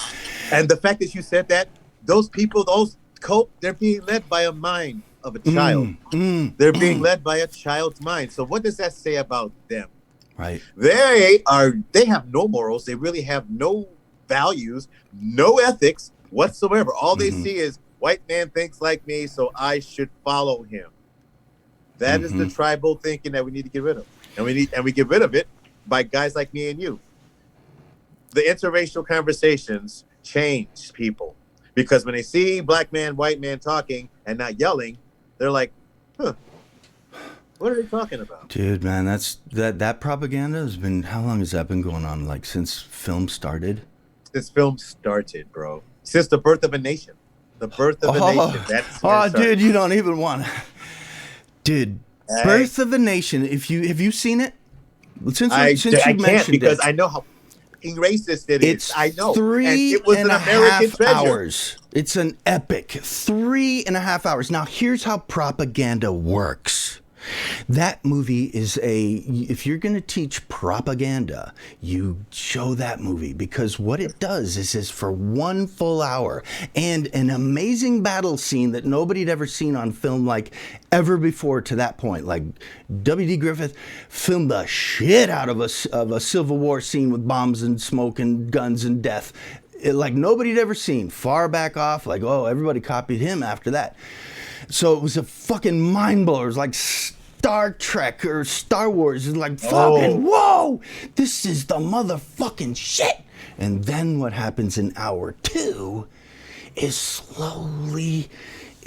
And the fact that you said that, those people, those cope, they're being led by a mind of a child. They're being led by a child's mind. So what does that say about them? Right. They have no morals. They really have no values, no ethics whatsoever. All they see is white man thinks like me, so I should follow him. That is the tribal thinking that we need to get rid of. And we get rid of it by guys like me and you. The interracial conversations change people. Because when they see black man, white man talking and not yelling, they're like, huh. What are they talking about? Dude, man, that propaganda has been, how long has that been going on? Like since film started? Since film started, bro. Since the birth of a nation. The birth of a nation. That's when it started. Dude, you don't even want to. Dude, Birth of a Nation. Have you seen it? Since you mentioned because it. I know how racist it is. It's I know. 3.5 hours. It's an epic 3.5 hours. Now, here's how propaganda works. That movie is if you're going to teach propaganda, you show that movie, because what it does is for 1 full hour and an amazing battle scene that nobody had ever seen on film like ever before to that point. Like W.D. Griffith filmed the shit out of a Civil War scene with bombs and smoke and guns and death. Like nobody had ever seen. Far back off, like, oh, everybody copied him after that. So it was a fucking mind blower. It was like Star Trek or Star Wars. It's like fucking, whoa, this is the motherfucking shit. And then what happens in hour 2 is slowly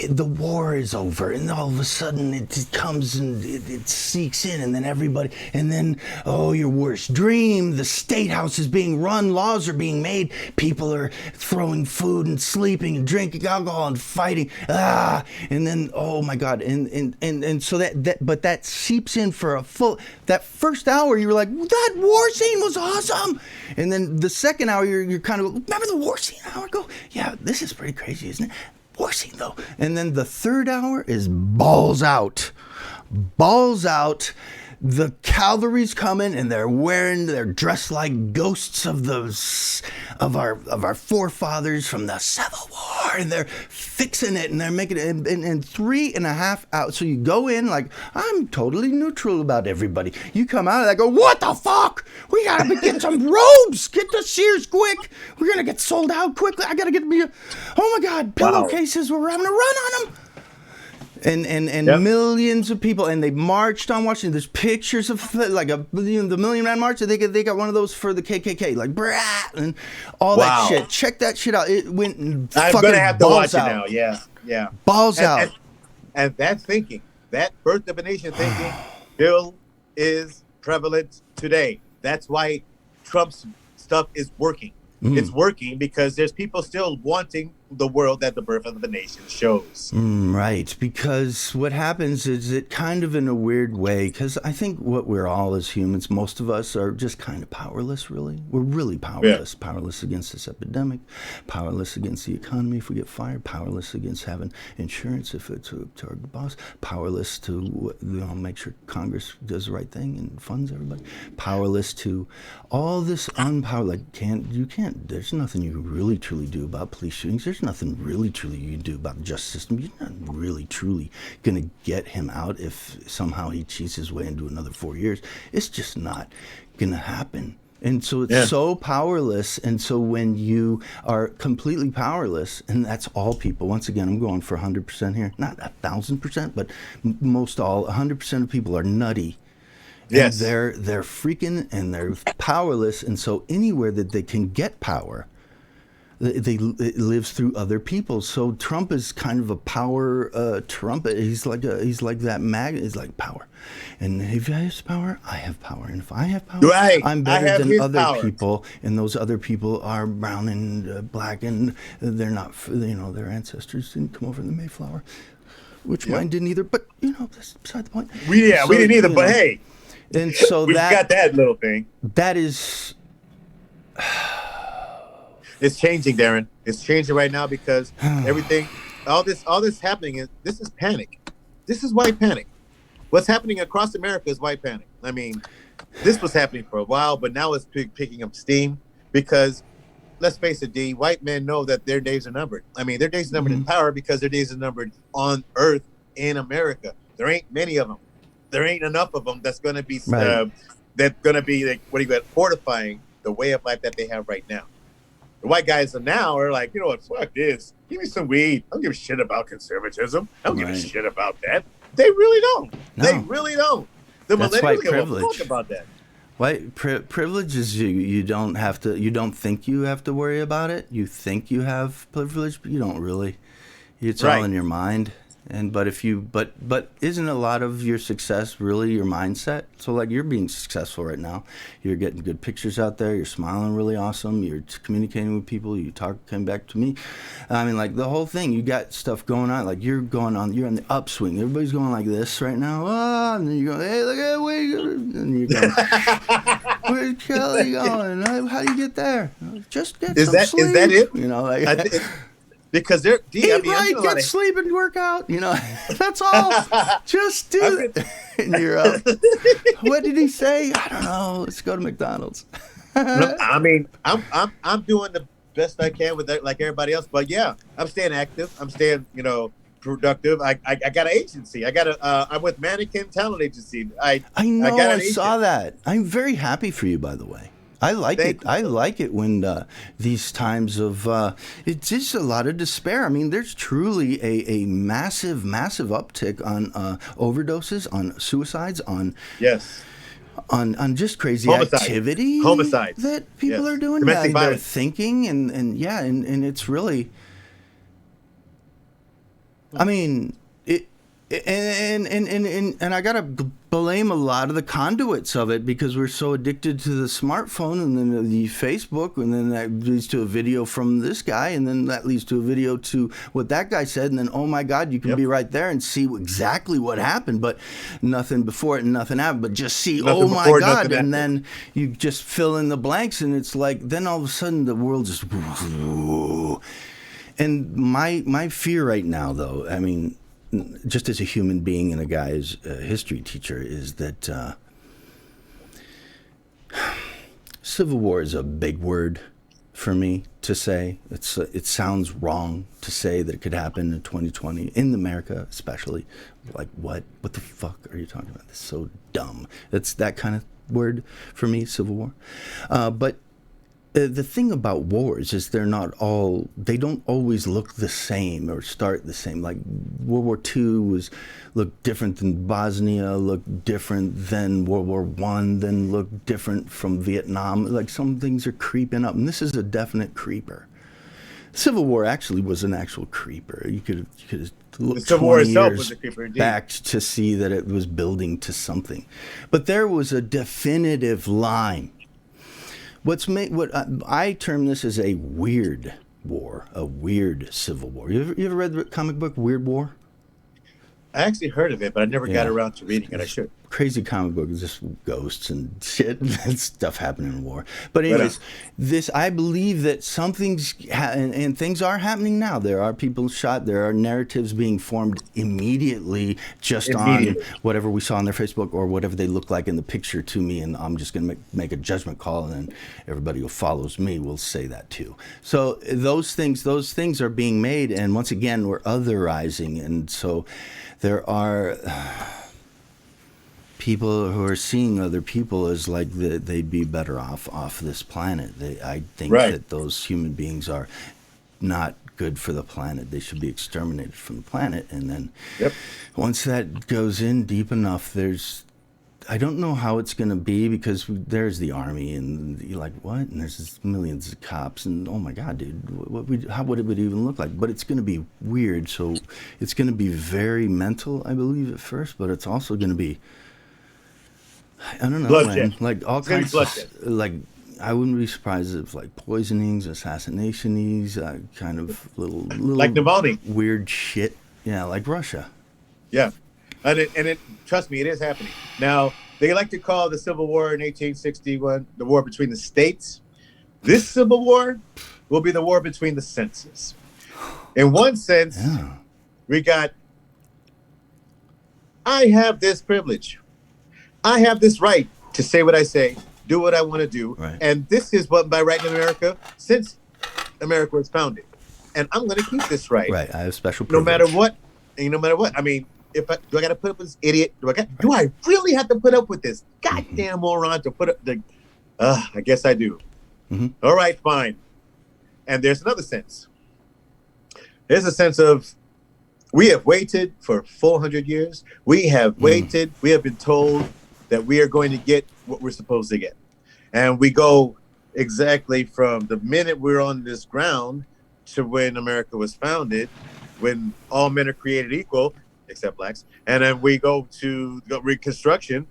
the war is over, and all of a sudden it comes and it seeks in, and then everybody, and then, oh, your worst dream, the state house is being run, laws are being made, people are throwing food and sleeping and drinking alcohol and fighting, and then, oh my God, and so that seeps in for a full, that first hour you were like, that war scene was awesome, and then the second hour you're kind of, remember the war scene an hour ago? Yeah, this is pretty crazy, isn't it? War scene though. And then the third hour is balls out. Balls out. The cavalry's coming, and they're dressed like ghosts of our forefathers from the Civil War, and they're fixing it, and they're making it in 3.5 hours. So you go in like, I'm totally neutral about everybody. You come out of that, go, what the fuck? We gotta get some robes. Get the Sears quick. We're gonna get sold out quickly. I gotta get me oh my God, pillowcases. We're having a run on them. And millions of people, and they marched on Washington. There's pictures of like the Million Man March. They got one of those for the KKK, like brat and all that shit. Check that shit out. It went. I'm gonna have to watch it now. Yeah. Balls out. And that thinking, that birth of a nation thinking, still is prevalent today. That's why Trump's stuff is working. It's working because there's people still wanting the world that the birth of the nation shows. Right, because what happens is it kind of in a weird way, because I think what we're all as humans, most of us are just kind of powerless, really. We're really powerless. Yeah. Powerless against this epidemic, powerless against the economy if we get fired, powerless against having insurance if it's to our boss, powerless to make sure Congress does the right thing and funds everybody, powerless to all this unpower. Like, there's nothing you really truly do about police shootings. There's nothing really truly you can do about the justice system. You're not really truly going to get him out if somehow he cheats his way into another 4 years. It's just not going to happen. And so it's so powerless. And so when you are completely powerless, and that's all people, once again, I'm going for 100% here, not 1,000%, but most all, 100% of people are nutty. Yes. And they're freaking and they're powerless. And so anywhere that they can get power, it lives through other people. So Trump is kind of a power trumpet. He's like that magnet. He's like power, and if I have power, I have power, and if I have power, right. I'm better than other power. people. And those other people are brown and black, and they're not. Their ancestors didn't come over in the Mayflower, which mine didn't either. But that's beside the point. We didn't either. But hey, and so we've got that little thing. That is. It's changing, Darren. It's changing right now because everything, all this happening this is panic. This is white panic. What's happening across America is white panic. I mean, this was happening for a while, but now it's picking up steam because, let's face it, D, white men know that their days are numbered. I mean, their days are numbered in power because their days are numbered on Earth in America. There ain't many of them. There ain't enough of them that's going to be like, fortifying the way of life that they have right now. The white guys are like, you know what, fuck this. Give me some weed. I don't give a shit about conservatism. I don't give a shit about that. They really don't. No. They really don't. The millennials give a fuck about that. White privilege is you don't have to. You don't think you have to worry about it. You think you have privilege, but you don't really. It's all in your mind. But isn't a lot of your success really your mindset? So like you're being successful right now. You're getting good pictures out there. You're smiling really awesome. You're communicating with people. Came back to me. I mean, like the whole thing. You got stuff going on. Like you're on the upswing. Everybody's going like this right now. And then you're going, hey, look at where you going. And you're going, where's Kelly going? How do you get there? Just get some sleep. Is that it? Like. Because they're get sleep and work out. That's all. Just do it. And you're up. What did he say? I don't know. Let's go to McDonald's. No, I mean, I'm doing the best I can with that, like everybody else. But yeah, I'm staying active. I'm staying, productive. I got an agency. I'm with Mannequin Talent Agency. I know. I saw that. I'm very happy for you, by the way. I like it. I like it when these times of it's just a lot of despair. I mean, there's truly a massive uptick on overdoses, on suicides, on just crazy activity, homicides that people are doing. Domestic violence. They're thinking and it's really. I mean, and I gotta blame a lot of the conduits of it because we're so addicted to the smartphone and then the Facebook, and then that leads to a video from this guy, and then that leads to a video to what that guy said, and then oh my God, you can be right there and see exactly what happened, but nothing before it and nothing after, but just see oh my God, and then you just fill in the blanks, and it's like then all of a sudden the world just. And my fear right now, though, I mean. Just as a human being and a guy as a history teacher, is that civil war is a big word for me to say. It sounds wrong to say that it could happen in 2020 in America, especially. Like what the fuck are you talking about? It's so dumb. It's that kind of word for me, civil war. But the thing about wars is they don't always look the same or start the same. Like World War II looked different than Bosnia, looked different than World War I, then looked different from Vietnam. Like some things are creeping up, and this is a definite creeper. Civil War actually was an actual creeper. You could look 20 years back to see that it was building to something. But there was a definitive line. What I term this as a weird war, a weird civil war. You ever read the comic book Weird War? I actually heard of it, but I never got Yeah. around to reading it. I should. Crazy comic book, just ghosts and shit and stuff happening in war. But Right on. anyways, this I believe that and things are happening now. There are people shot. There are narratives being formed immediately just on whatever we saw on their Facebook or whatever they look like in the picture to me, and I'm just going to make a judgment call, and then everybody who follows me will say that too. So those things are being made, and once again, we're otherizing, and so there are people who are seeing other people as like they'd be better off this planet. I think that those human beings are not good for the planet. They should be exterminated from the planet. And then once that goes in deep enough, I don't know how it's going to be, because there's the army and you're like, what? And there's millions of cops and oh my God, dude, how would it even look like? But it's going to be weird. So it's going to be very mental, I believe, at first, but it's also going to be, I don't know, bloodshed. Man. Like all kinds of, like, I wouldn't be surprised if like poisonings, assassinations, kind of little like Navalny, weird shit. Yeah, like Russia. Yeah, and it trust me, it is happening now. They like to call the Civil War in 1861 the war between the states. This Civil War will be the war between the senses. In one sense, we got, I have this privilege. I have this right to say what I say, do what I want to do. Right. And this is what my right in America since America was founded. And I'm going to keep this right. Right. I have special privilege. No matter what. I mean, do I got to put up with this idiot? Do I really have to put up with this goddamn moron to put up the, I guess I do. Mm-hmm. All right, fine. And there's another sense. There's a sense of, we have waited for 400 years. We have waited. We have been told that we are going to get what we're supposed to get. And we go exactly from the minute we're on this ground to when America was founded, when all men are created equal, except blacks. And then we go to Reconstruction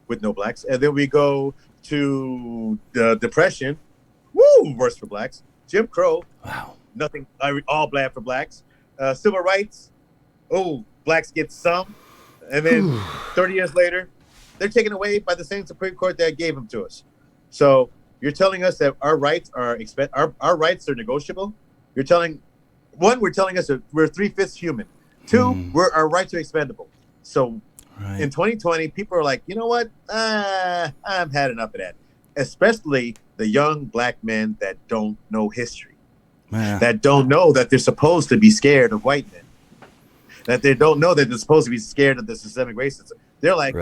with no blacks. And then we go to the Depression. Woo, worse for blacks. Jim Crow. Wow. Nothing, all bad for blacks. Civil rights. Oh, blacks get some. And then 30 years later, they're taken away by the same Supreme Court that gave them to us. So you're telling us that our rights are our rights are negotiable. We're telling us that we're 3/5 human. 2, our rights are expendable. So in 2020, people are like, you know what? I've had enough of that. Especially the young black men that don't know history, that don't know that they're supposed to be scared of white men, that they don't know that they're supposed to be scared of the systemic racism. They're like,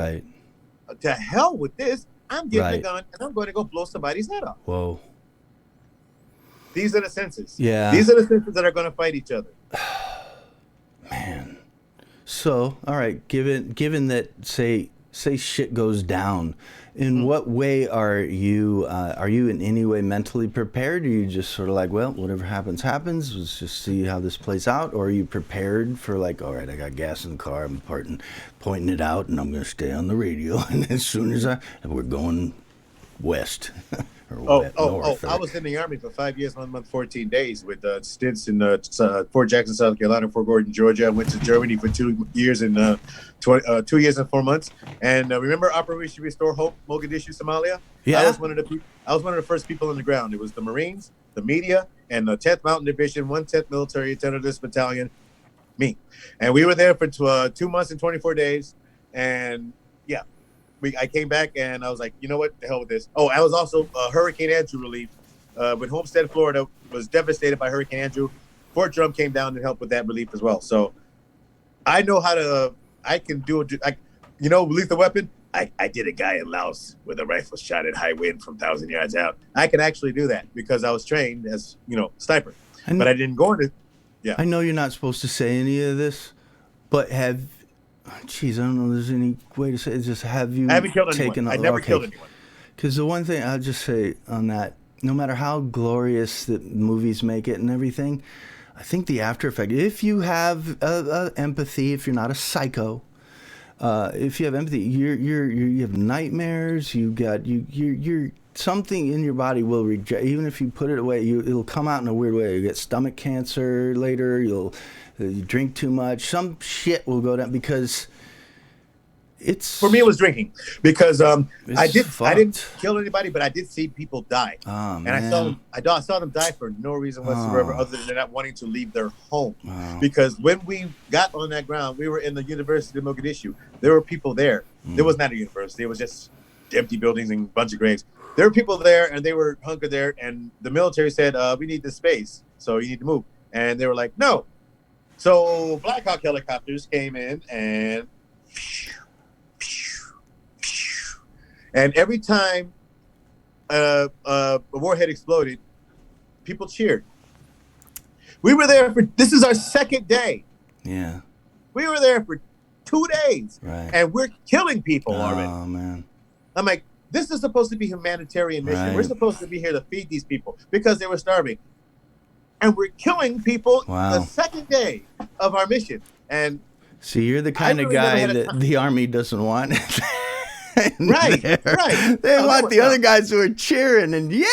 to hell with this. I'm getting a gun and I'm going to go blow somebody's head off. Whoa. These are the senses. Yeah. These are the senses that are going to fight each other. Man. So, all right, given that say shit goes down, in what way are you in any way mentally prepared? Are you just sort of like, well, whatever happens, let's just see how this plays out? Or are you prepared for like, all right, I got gas in the car, I'm pointing it out, and I'm going to stay on the radio, and as soon as we're going west. North, I was in the Army for 5 years, 1 month, 14 days with stints in Fort Jackson, South Carolina, Fort Gordon, Georgia. I went to Germany for 2 years and 2 years and 4 months. And remember Operation Restore Hope, Mogadishu, Somalia? Yeah. I was one of the first people on the ground. It was the Marines, the media, and the 10th Mountain Division, 110th Military Intelligence Battalion, me. And we were there for 2 months and 24 days. And yeah. I came back and I was like, you know what? The hell with this. Oh, I was also Hurricane Andrew relief. When Homestead, Florida was devastated by Hurricane Andrew, Fort Drum came down and helped with that relief as well. So I know I can do it. Lethal weapon. I did a guy in Laos with a rifle shot at high wind from 1,000 yards out. I can actually do that because I was trained as, sniper. But I didn't go into, I know you're not supposed to say any of this, but I don't know if there's any way to say it. Just have you I haven't killed taken anyone. I never killed anyone. Because the one thing I'll just say on that, no matter how glorious the movies make it and everything, I think the after effect, if you have empathy, if you're not a psycho, if you have empathy, you have nightmares. You're something in your body will reject. Even if you put it away, it'll come out in a weird way. You get stomach cancer later. You drink too much. Some shit will go down because it's. For me, it was drinking because I didn't fucked. kill anybody, but I did see people die, Oh, and man. I saw them die for no reason whatsoever, Oh. other than not wanting to leave their home. Wow. Because when we got on that ground, we were in the University of Mogadishu. There were people there. There was not a university; it was just empty buildings and a bunch of graves. There were people there, and they were hunkered there. And the military said, "We need this space, so you need to move." And they were like, "No." So Black Hawk helicopters came in, and every time a warhead exploded, people cheered. We were there this is our second day. Yeah. We were there for 2 days, Right. and we're killing people already. Oh, man. I'm like, this is supposed to be a humanitarian mission. Right. We're supposed to be here to feed these people because they were starving. And we're killing people Wow. the second day of our mission. And See, you're the kind of really never guy had a that the Army doesn't want. Right, there. right. They Oh, want the no. other guys who are cheering and yay!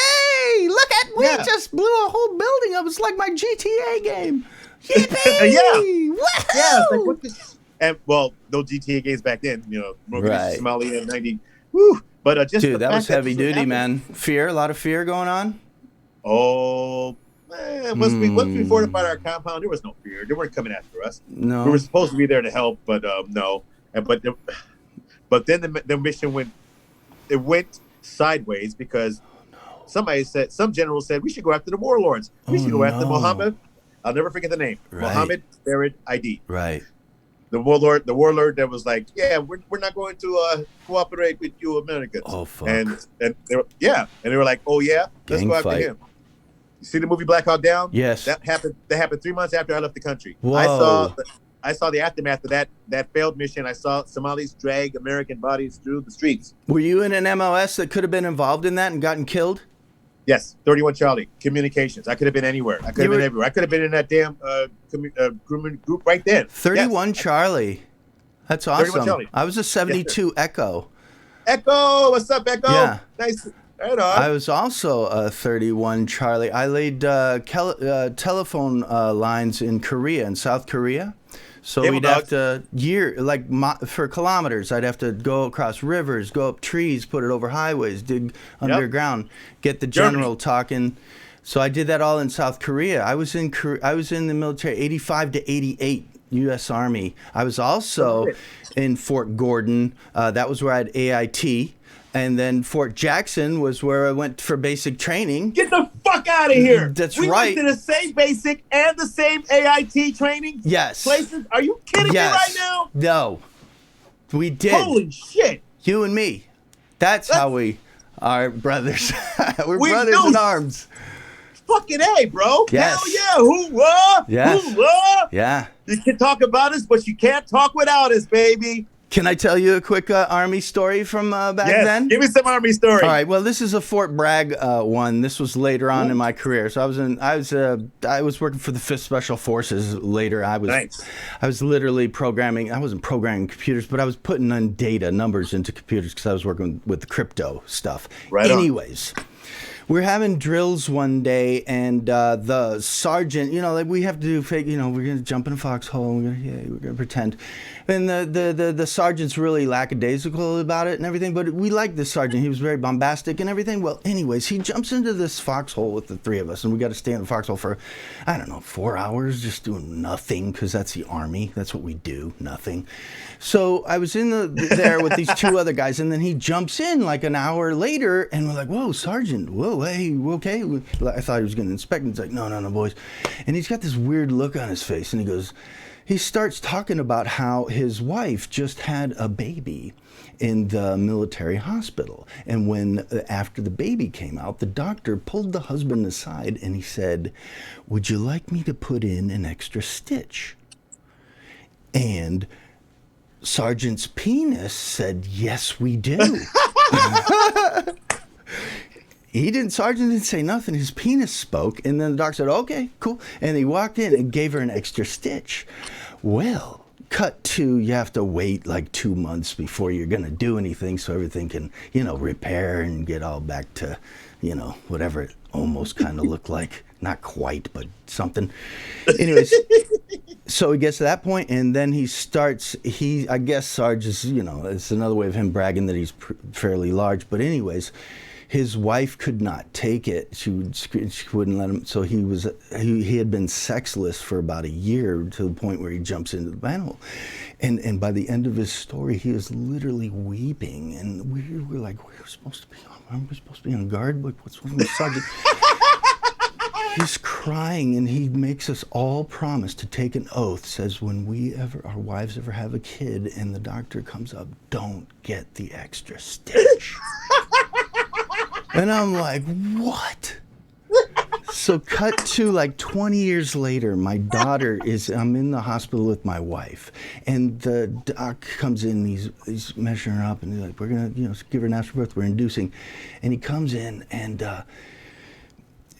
Look at we Yeah. just blew a whole building up. It's like my GTA game. Yippee! Yeah. Woohoo! Yeah, it's like, what the... And, well, no GTA games back then, Mogadishu, Right. Somalia, 90. Woo! But just Dude, the that fact was heavy this duty, happened- man. Fear, a lot of fear going on. Oh, man. Once we fortified our compound, there was no fear. They weren't coming after us. No. We were supposed to be there to help, but no. But then the mission went sideways because some general said we should go after the warlords. We should go after no. Mohammed. I'll never forget the name. Right. Mohammed Farid ID. Right. The warlord that was like, yeah, we're not going to cooperate with you Americans. Oh, fuck. And they were like, oh yeah, let's Gang go after fight. him. You see the movie Black Hawk Down? Yes. That happened 3 months after I left the country. Whoa. I saw the aftermath of that failed mission. I saw Somalis drag American bodies through the streets. Were you in an MOS that could have been involved in that and gotten killed? Yes, 31 Charlie, communications. I could have been anywhere. I could have been everywhere. I could have been in that damn group right then. 31 Yes. Charlie. That's awesome. 31 Charlie. I was a 72 Echo. Echo, what's up, Echo? Yeah. Nice. Right on. I was also a 31 Charlie. I laid telephone lines in Korea, in South Korea. So Cable we'd have dogs. to, for kilometers, I'd have to go across rivers, go up trees, put it over highways, dig underground, get the general talking. So I did that all in South Korea. I was in the military 85 to 88, U.S. Army. I was also in Fort Gordon. That was where I had AIT. And then Fort Jackson was where I went for basic training. Get the fuck out of here. That's we right. We went to the same basic and the same AIT training Yes. places. Are you kidding me right now? No. We did. Holy shit. You and me. That's how we are brothers. We're We brothers know- in arms. Fucking A, bro. Yes. Hell yeah. Hoorah. Yes. Hoorah. Yeah. You can talk about us, but you can't talk without us, baby. Can I tell you a quick Army story from back Yes. then? Give me some Army story. All right. Well, this is a Fort Bragg one. This was later on in my career. So I was working for the 5th Special Forces later. Nice. I was literally programming. I wasn't programming computers, but I was putting in numbers into computers because I was working with the crypto stuff. Right on. Anyways. We're having drills one day, and the sergeant, we have to do fake, we're going to jump in a foxhole, we're going to pretend. And the sergeant's really lackadaisical about it and everything, but we liked the sergeant. He was very bombastic and everything. Well, anyways, he jumps into this foxhole with the 3 of us, and we got to stay in the foxhole for, 4 hours, just doing nothing, because that's the Army. That's what we do, nothing. So I was there with these 2 other guys, and then he jumps in like an hour later, and we're like, whoa, Sergeant, whoa, hey, you okay? I thought he was going to inspect, and he's like, no, boys. And he's got this weird look on his face, and he starts talking about how his wife just had a baby in the military hospital. And after the baby came out, the doctor pulled the husband aside, and he said, would you like me to put in an extra stitch? And Sergeant's penis said, yes, we do. Sergeant didn't say nothing. His penis spoke. And then the doctor said, okay, cool. And he walked in and gave her an extra stitch. Well, cut to, you have to wait like 2 months before you're going to do anything so everything can, repair and get all back to, whatever it almost kind of looked like. Not quite, but something. Anyways, so he gets to that point, and then I guess Sarge is, it's another way of him bragging that he's fairly large. But anyways, his wife could not take it. She wouldn't let him. So he had been sexless for about a year, to the point where he jumps into the manhole. And by the end of his story, he was literally weeping. And we were like, we're supposed to be on guard? Like, what's wrong with Sergeant? He's crying, and he makes us all promise to take an oath. Says, when our wives ever have a kid and the doctor comes up, don't get the extra stitch. And I'm like, what? So cut to like 20 years later, I'm in the hospital with my wife, and the doc comes in, he's measuring her up, and he's like, we're going to, give her an after birth, we're inducing. And he comes in, and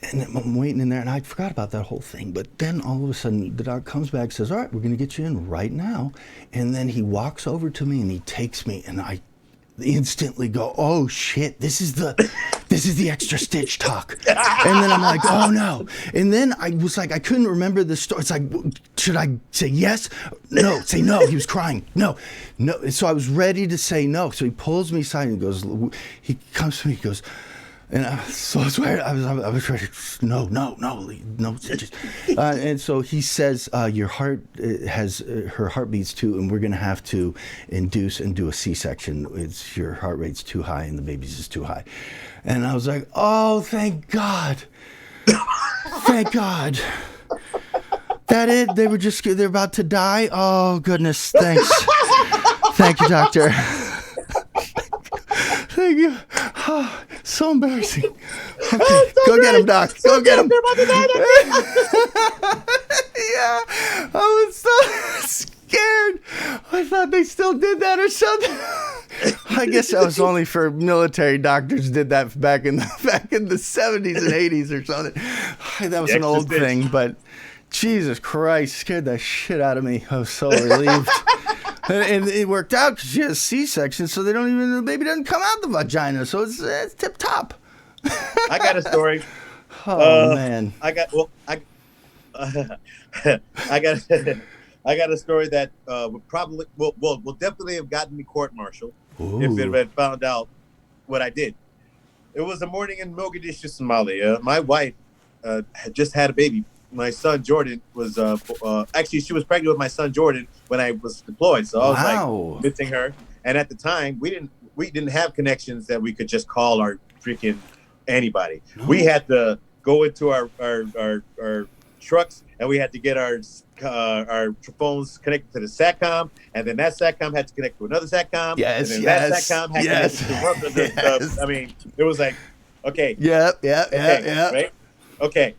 I'm waiting in there, and I forgot about that whole thing. But then all of a sudden, the doc comes back, says, all right, we're going to get you in right now. And then he walks over to me, and he takes me, and I instantly go, oh shit, this is the extra stitch talk. And then I'm like, oh no. And then I was like, I couldn't remember the story. It's like, should I say yes? No, say no. He was crying. No. So I was ready to say no. So he pulls me aside and he comes to me, he goes, and so I swear, I was ready. No stitches. And so he says, your heart her heart beats too, and we're going to have to induce and do a C-section. Your heart rate's too high, and the baby's is too high. And I was like, oh, thank God. Thank God. That it? They're about to die? Oh, goodness. Thanks. Thank you, doctor. Thank you. Oh, so embarrassing. Okay, go get him, Doc. Go get him. Yeah, I was so scared. I thought they still did that or something. I guess that was only for military doctors. Did that back in the 70s and 80s or something. That was an old thing, but Jesus Christ, scared the shit out of me. I was so relieved. And it worked out because she has a C-section, so the baby doesn't come out the vagina, so it's tip top. I got a story. Oh man! I got a story that would probably will definitely have gotten me court-martialed if it had found out what I did. It was a morning in Mogadishu, Somalia. My wife had just had a baby. My son Jordan was actually, she was pregnant with my son Jordan when I was deployed, so I was like missing her. And at the time, we didn't have connections that we could just call our freaking anybody. No. We had to go into our trucks, and we had to get our phones connected to the SATCOM, and then that SATCOM had to connect to another SATCOM. Yes, and then yes, that SATCOM had to connect to yes. I mean, it was like, okay. Yeah. Right? Okay.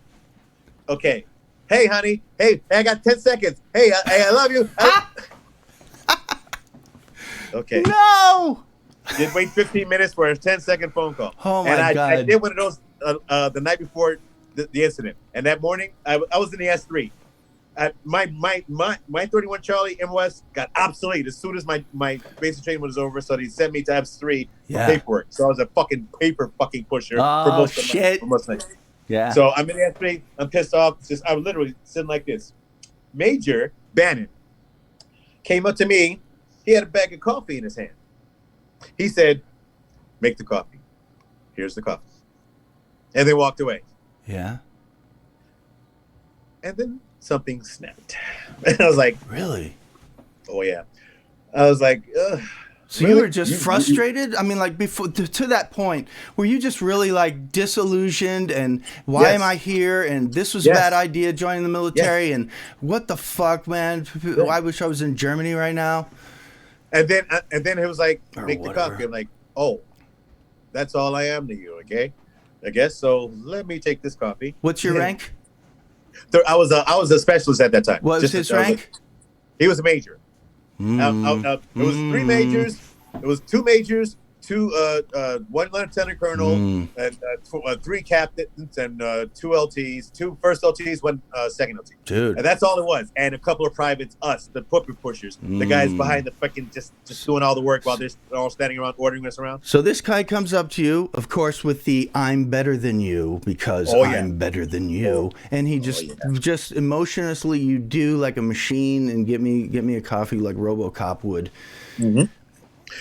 Hey, honey. Hey, I got 10 seconds. Hey, I love you. Okay. No. Did wait 15 minutes for a 10-second phone call. Oh my God. I did one of those the night before the incident, and that morning I was in the S3. My 31 Charlie MOS got obsolete as soon as my basic training was over, so they sent me to S3 for paperwork. So I was a fucking paper pusher for most of my night. Yeah. So I'm in the S3. I'm pissed off. I was literally sitting like this. Major Bannon came up to me. He had a bag of coffee in his hand. He said, "Make the coffee. Here's the coffee." And they walked away. Yeah. And then something snapped. And I was like, really? Oh, yeah. I was like, ugh. So really? You were just frustrated? I mean, like, before to that point, were you just really like disillusioned and why am I here? And this was a bad idea, joining the military, and what the fuck, man? I wish I was in Germany right now. And then it was like, make the coffee. I'm like, oh, that's all I am to you, okay? I guess so. Let me take this coffee. What's your rank? I was a specialist at that time. What was his rank? He was a major. It was 3 majors. It was 2 majors, one lieutenant colonel, and 3 captains, and 2 LTs, 2 first LTs, 1 second LT. Dude. And that's all it was. And a couple of privates, us, the puppet pushers, the guys behind the fucking just doing all the work while they're all standing around ordering us around. So this guy comes up to you, of course, with the "I'm better than you" because I'm better than you, and he just emotionlessly you do like a machine and get me a coffee like RoboCop would. Mm-hmm.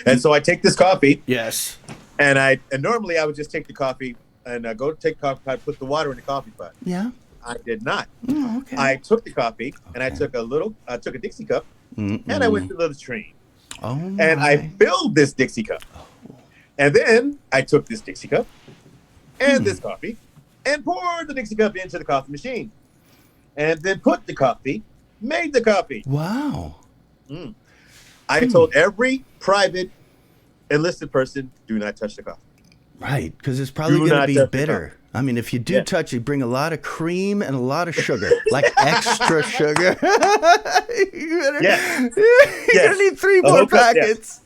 And so I take this coffee. Yes. And normally I would just take the coffee and go take coffee pot, put the water in the coffee pot. Yeah. I did not. Oh, okay. I took the coffee and I took a Dixie cup and I went to the latrine. Oh. And I filled this Dixie cup. Oh. And then I took this Dixie cup and this coffee and poured the Dixie cup into the coffee machine. And then made the coffee. Wow. I told every private enlisted person, do not touch the coffee. Right, because it's probably going to be bitter. I mean, if you do touch it, bring a lot of cream and a lot of sugar, like extra sugar. You're going to need 3 more packets.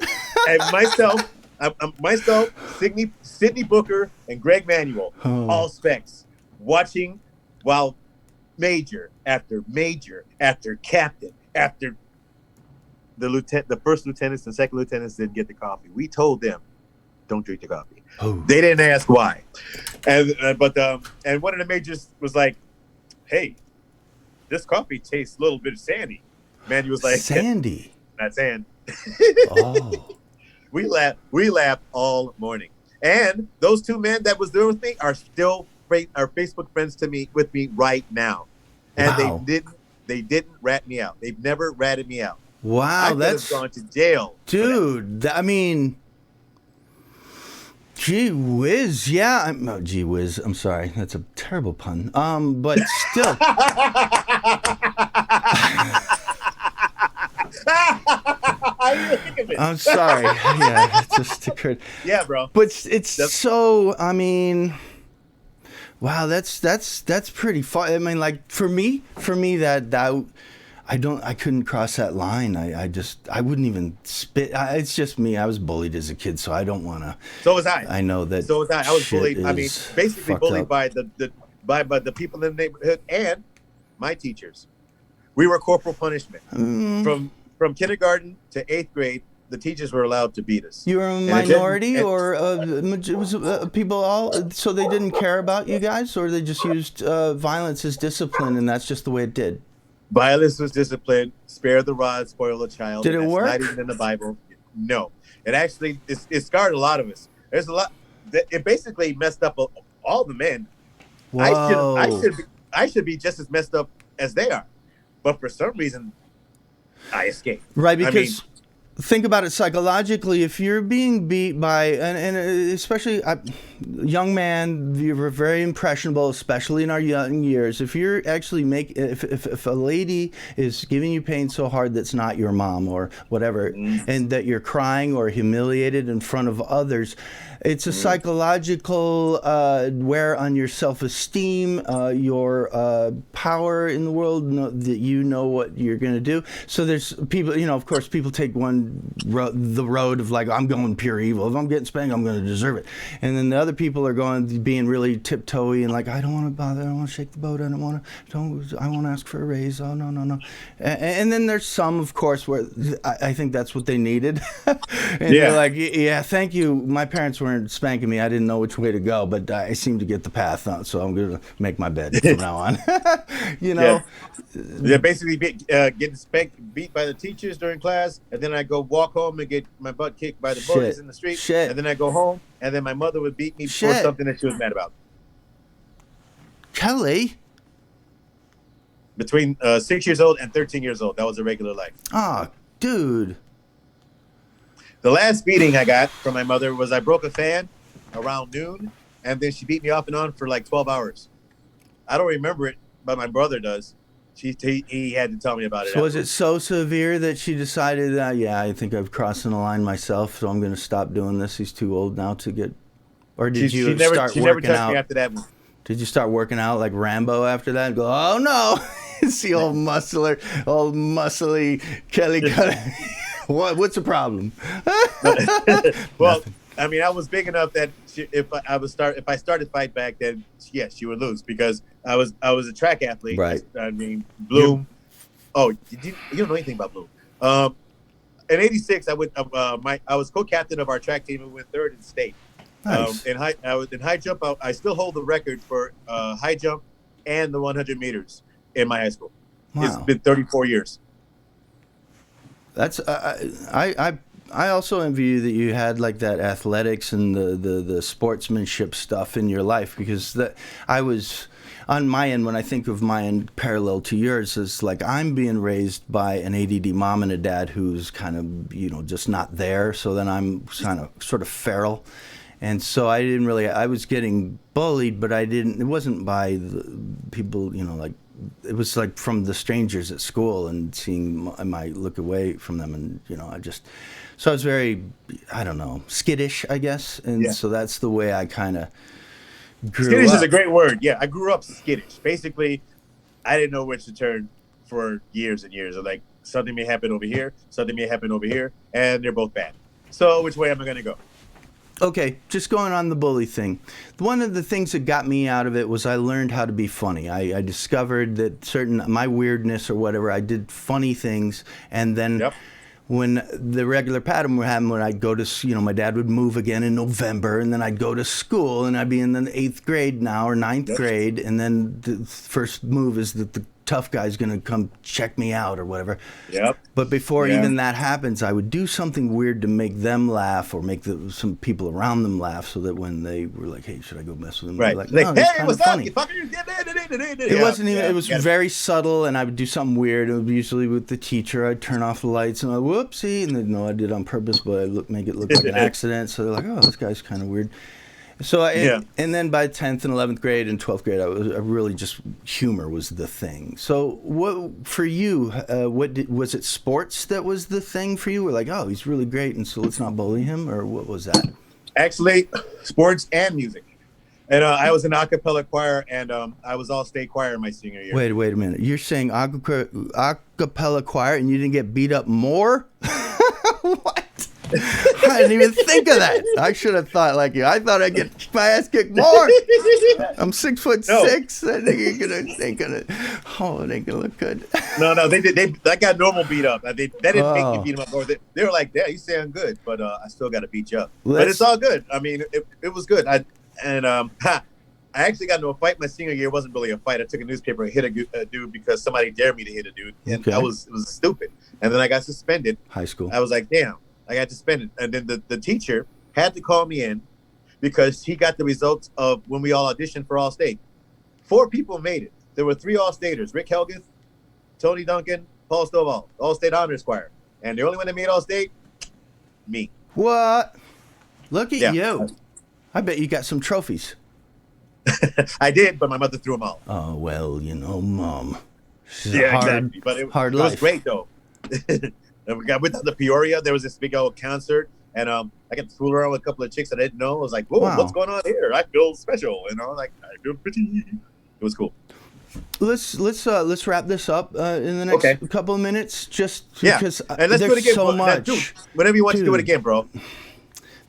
And myself, Sidney Booker, and Greg Manuel, all specs, watching while major after captain after the first lieutenants and second lieutenants didn't get the coffee. We told them, don't drink the coffee. They didn't ask why. And one of the majors was like, hey, this coffee tastes a little bit sandy. Manny was like, sandy, not sand. Oh. We laughed all morning. And those 2 men that was there with me are still are Facebook friends with me right now. And they didn't rat me out. They've never ratted me out. Wow, that's gone to jail, dude. I mean, gee whiz, yeah. Gee whiz. I'm sorry, that's a terrible pun. But still. I'm sorry. Yeah, it just occurred. Yeah, bro. But it's so. I mean. Wow, that's pretty far. I mean, like for me that I couldn't cross that line. I wouldn't even spit. It's just me. I was bullied as a kid, so I don't want to. So was I. I know that. So was I. I was bullied. I mean, basically bullied by the people in the neighborhood and my teachers. We were corporal punishment from kindergarten to 8th grade. The teachers were allowed to beat us. You were a minority, or was people all? So they didn't care about you guys, or they just used violence as discipline, and that's just the way it did. Violence was discipline. Spare the rod, spoil the child. Did it work? Not even in the Bible. No, it actually it scarred a lot of us. There's a lot. It basically messed up all the men. Whoa. I should be just as messed up as they are, but for some reason, I escaped. Right, because. Think about it psychologically. If you're being beat by, and especially young man, you're very impressionable, especially in our young years. If you're actually if a lady is giving you pain so hard that's not your mom or whatever, and that you're crying or humiliated in front of others, it's a psychological wear on your self-esteem, your power in the world, that you know what you're going to do. So there's people, of course, people take the road of like, I'm going pure evil. If I'm getting spanked, I'm going to deserve it. And then the other people are being really tiptoey and like, I don't want to bother. I don't want to shake the boat. I want to ask for a raise. Oh, no. And then there's some, of course, where I think that's what they needed. And they're like, yeah, thank you. My parents weren't spanking me. I didn't know which way to go, but I seem to get the path, so I'm going to make my bed from now on. They're basically getting spanked, beat by the teachers during class, and then I go walk home and get my butt kicked by the boys in the street, and then I go home, and then my mother would beat me for something that she was mad about. Kelly? Between 6 years old and 13 years old, that was a regular life. Oh, dude. The last beating I got from my mother was I broke a fan around noon, and then she beat me off and on for like 12 hours. I don't remember it, but my brother does. He had to tell me about it. So was it so severe that she decided, I think I've crossed the line myself, so I'm going to stop doing this. He's too old now to get... Or did you start working out? She never touched me after that. Did you start working out like Rambo after that? And go, oh no! See old muscly Kelly. What's the problem? Well, I mean, I was big enough that if I started fight back, then yes, she would lose because I was a track athlete. Right. I mean, You're Bloom. Oh, you don't know anything about Bloom? In '86, I was co-captain of our track team and went third in state. nice. I was in high jump. I still hold the record for high jump and the 100 meters in my high school. It's Wow. been 34 years. That's I also envy you that you had like that athletics and the sportsmanship stuff in your life, because that I was on my end, when I think of my end parallel to yours, is like I'm being raised by an ADD mom and a dad who's kind of, just not there. So then I'm kind of sort of feral. And so I didn't really, I was getting bullied, but it wasn't by the people, like, it was like from the strangers at school and seeing my look away from them. And, so I was very, I don't know, skittish, I guess. And Yeah. so that's the way I kind of grew Skittish up. is a great word. Yeah, I grew up skittish. Basically, I didn't know which to turn for years and years. Like something may happen over here, something may happen over here, and they're both bad. So which way am I going to go? Okay, just going on the bully thing. One of the things that got me out of it was I learned how to be funny. I discovered that my weirdness or whatever, I did funny things, and then Yep. when the regular pattern would happen, when I'd go to, my dad would move again in November, and then I'd go to school, and I'd be in the 8th grade now or ninth Yep. grade, and then the first move is that the tough guy's going to come check me out or whatever. Yep. But before Yeah. even that happens, I would do something weird to make them laugh or make some people around them laugh, so that when they were like, "Hey, should I go mess with them?" Right. Like, Like, no, it's hey, kind what's of up, funny. you fuckers? It wasn't even. It was Yeah. very subtle, and I would do something weird. It would be usually with the teacher. I'd turn off the lights, and I whoopsie, and they'd know I did it on purpose, but I make it look like an accident. So they're like, "Oh, this guy's kind of weird." So and then by 10th and 11th grade and 12th grade, I really just humor was the thing. So what for you? Was it sports that was the thing for you? We're like, oh, he's really great, and so let's not bully him, or what was that? Actually, sports and music. And I was in a cappella choir, and I was all state choir in my senior year. Wait a minute. You're saying acapella choir, and you didn't get beat up more? What? I didn't even think of that. I should have thought like you. I thought I'd get my ass kicked more. I'm 6'6". No. I think it ain't gonna look good. No, they did. I got normal beat up. They didn't make me Oh. beat them up. Or they were like, "Yeah, you sound good, but I still got to beat you up." But Let's- it's all good. I mean, it was good. I actually got into a fight my senior year. It wasn't really a fight. I took a newspaper and hit a dude because somebody dared me to hit a dude, and Okay. it was stupid. And then I got suspended. High school. I was like, "Damn, I got suspended." And then the teacher had to call me in because he got the results of when we all auditioned for All-State. 4 people made it. There were 3 All-Staters: Rick Helgeth, Tony Duncan, Paul Stovall, All-State Honors Choir. And the only one that made All-State, me. What? Look at Yeah. you. I bet you got some trophies. I did, but my mother threw them all. Oh well, Mom. She's Yeah, hard, exactly. But it hard was life. great, though. And we went down to Peoria. There was this big old concert, and I got to fool around with a couple of chicks that I didn't know. I was like, "Whoa, Wow. what's going on here? I feel special." Like, I feel pretty. It was cool. Let's wrap this up in the next Okay. couple of minutes, just Yeah, because and let's do it there's again. so bro. much. Dude, whenever you want to do it Dude. again, bro.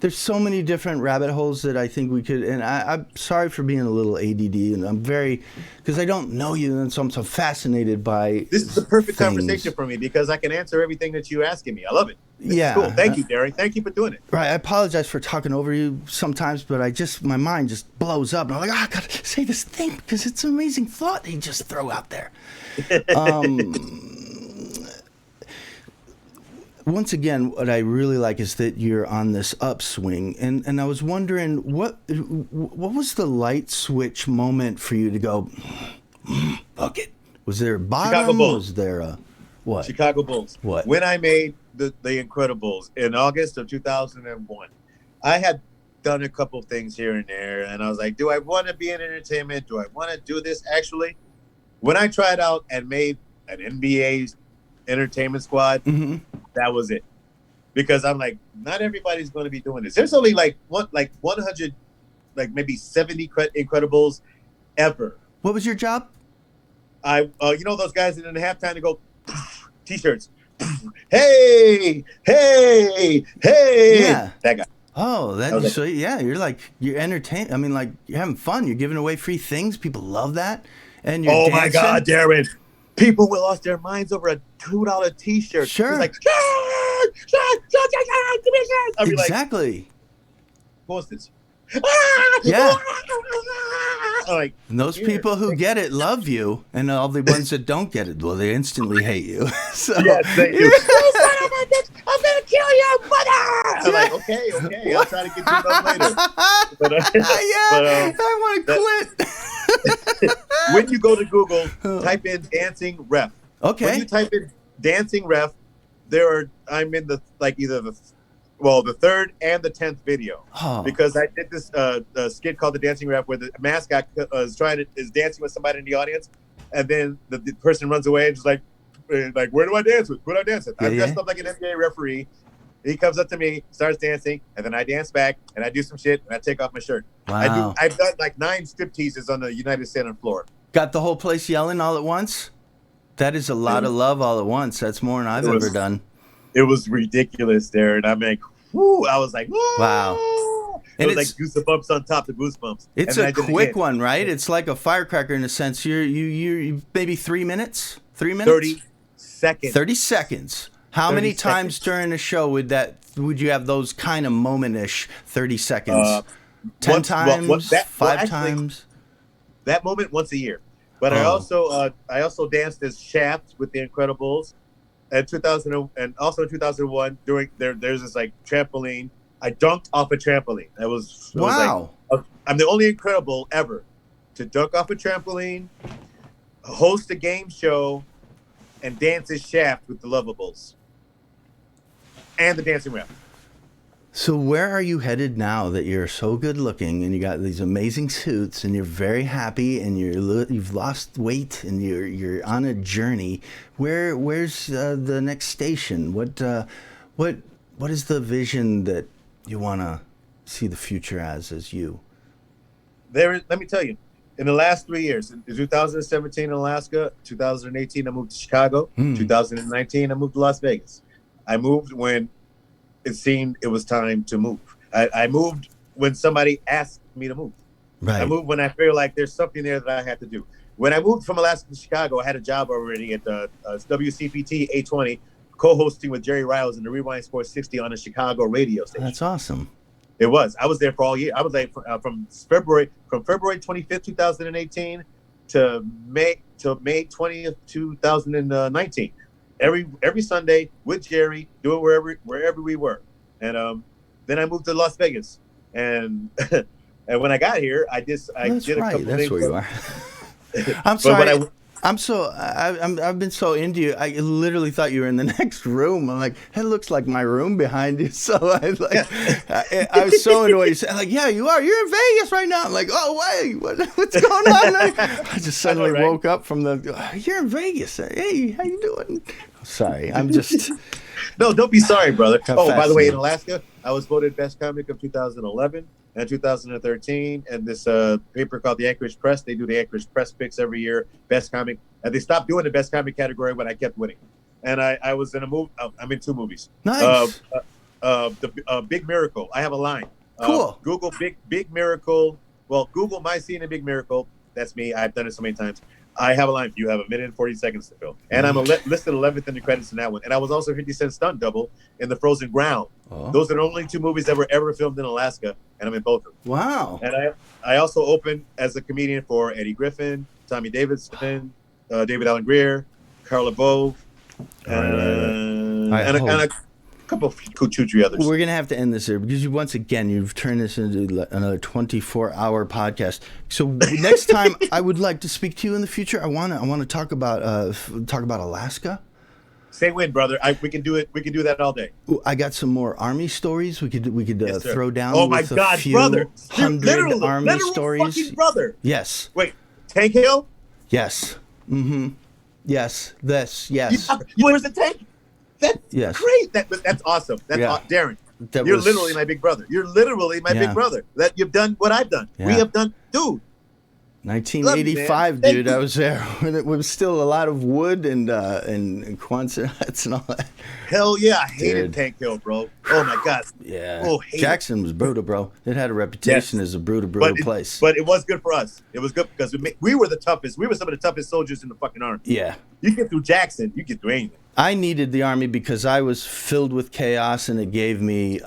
There's so many different rabbit holes that I think we could, and I'm sorry for being a little ADD, and I'm because I don't know you, and so I'm so fascinated by This is the perfect things. conversation for me because I can answer everything that you're asking me. I love it. This Yeah. is cool. Thank you, Derek. Thank you for doing it. Right, I apologize for talking over you sometimes, but my mind just blows up, and I'm like, I gotta say this thing because it's an amazing thought they just throw out there. Once again, what I really like is that you're on this upswing, and I was wondering what was the light switch moment for you to go, fuck it? Was there a bottom? Chicago Bulls. Was there a what? Chicago Bulls. What? When I made the Incredibles in August of 2001, I had done a couple things here and there, and I was like, do I want to be in entertainment? Do I want to do this? Actually, when I tried out and made an NBA entertainment squad, Mm-hmm. that was it. Because I'm like, not everybody's going to be doing this. There's only like 100, like maybe 70 Incredibles ever. What was your job? Those guys that in the halftime to go t-shirts. Hey, hey, hey. Yeah. That guy. Oh, I was like, so yeah, you're entertained. I mean, like you're having fun. You're giving away free things. People love that, and you're oh my dancing. God, Darren. People will lost their minds over a $2 T-shirt. Sure. It's like, give me a shirt. I'll be like, Exactly. what's this? Yeah. I'm like, And those here. people who get it love you, and all the ones that don't get it, well, they instantly hate you. So Yes, they do. You son of a bitch! I'm gonna kill your mother! I'm like, okay, I'll try to get you done later. But, yeah, I want to quit. when you go to Google, type in dancing ref. Okay. When you type in dancing ref, I'm in the either the third and the 10th video because I did this skit called the dancing ref where the mascot is dancing with somebody in the audience, and then the person runs away and just like where do I dance with? Who do I dance with? I'm dressed up like an NBA referee. He comes up to me, starts dancing, and then I dance back and I do some shit and I take off my shirt. Wow. I've done like 9 strip teases on the United Center floor. Got the whole place yelling all at once? That is a lot of love all at once. That's more than I've ever done. It was ridiculous there, and I'm like, whoo! I was like, whoa! Wow. It was like goosebumps on top of goosebumps. It's a quick one, right? It's like a firecracker in a sense. You maybe 3 minutes? 3 minutes? 30 seconds. 30 seconds. How many times during a show would you have those kind of moment-ish 30 seconds? 10 times? 5 times? That moment once a year. But I also danced as Shaft with the Incredibles. And 2000 and also in 2001 there's this like trampoline. I dunked off a trampoline. Wow. I'm the only Incredible ever to dunk off a trampoline, host a game show, and dance as Shaft with the Lovables. And the dancing ref. So where are you headed now that you're so good looking and you got these amazing suits and you're very happy and you've lost weight and you're on a journey? Where's the next station? What is the vision that you want to see the future as you? Let me tell you, in the last 3 years, in 2017 in Alaska, 2018 I moved to Chicago, 2019 I moved to Las Vegas. I moved when it seemed it was time to move. I moved when somebody asked me to move. Right. I moved when I feel like there's something there that I had to do. When I moved from Alaska to Chicago, I had a job already at the WCPT 820, co-hosting with Jerry Riles in the Rewind Sports 60 on a Chicago radio station. That's awesome. It was. I was there for all year. I was there from February 25th, 2018 to May 20th, 2019. Every Sunday with Jerry, doing wherever we were, and then I moved to Las Vegas, and and when I got here, I did a couple That's things. where you are. I'm sorry. I've been so into you. I literally thought you were in the next room. I'm like, it looks like my room behind you. So I was so into what you said. Like, yeah, you are. You're in Vegas right now. I'm like, oh wait, what's going on? I just suddenly woke up from you're in Vegas. Hey, how you doing? Sorry, I'm just. No, don't be sorry, brother. Oh, by the way, in Alaska, I was voted best comic of 2011 and 2013. And this paper called the Anchorage Press, they do the Anchorage Press picks every year, best comic. And they stopped doing the best comic category when I kept winning. And I was in a movie. I'm in 2 movies. Nice. The Big Miracle. I have a line. Cool. Google Big Miracle. Well, Google my scene in Big Miracle. That's me. I've done it so many times. I have a line. You have 1 minute and 40 seconds to fill. And I'm listed 11th in the credits in that one. And I was also 50 Cent stunt double in The Frozen Ground. Oh. Those are the only 2 movies that were ever filmed in Alaska. And I'm in both of them. Wow. And I also opened as a comedian for Eddie Griffin, Tommy Davidson, David Allen Greer, Carla Bove, and a couple of choo-choo others. We're going to have to end this here because you've turned this into another 24-hour podcast. So next time I would like to speak to you in the future. I want to talk about Alaska. Say when, brother. We can do it. We can do that all day. I got some more Army stories. We could yes, throw down. Oh my God, brother! 100 Army stories. Fucking brother. Yes. Wait, Tank Hill. Yes. Mm-hmm. Yes. This. Yes. Where's the tank? That's great. That's awesome. That's Darren. You're literally my big brother. You're literally my big brother. That you've done what I've done. Yeah. We have done, dude. 1985, dude. I was there when it was still a lot of wood and Quonset huts and all that. Hell yeah, I hated Tank Hill, bro. Oh my God. Yeah. Oh, hate Jackson was brutal, bro. It had a reputation as a brutal place. But it was good for us. It was good because we were the toughest. We were some of the toughest soldiers in the fucking army. Yeah. You get through Jackson, you get through anything. I needed the Army because I was filled with chaos, and it gave me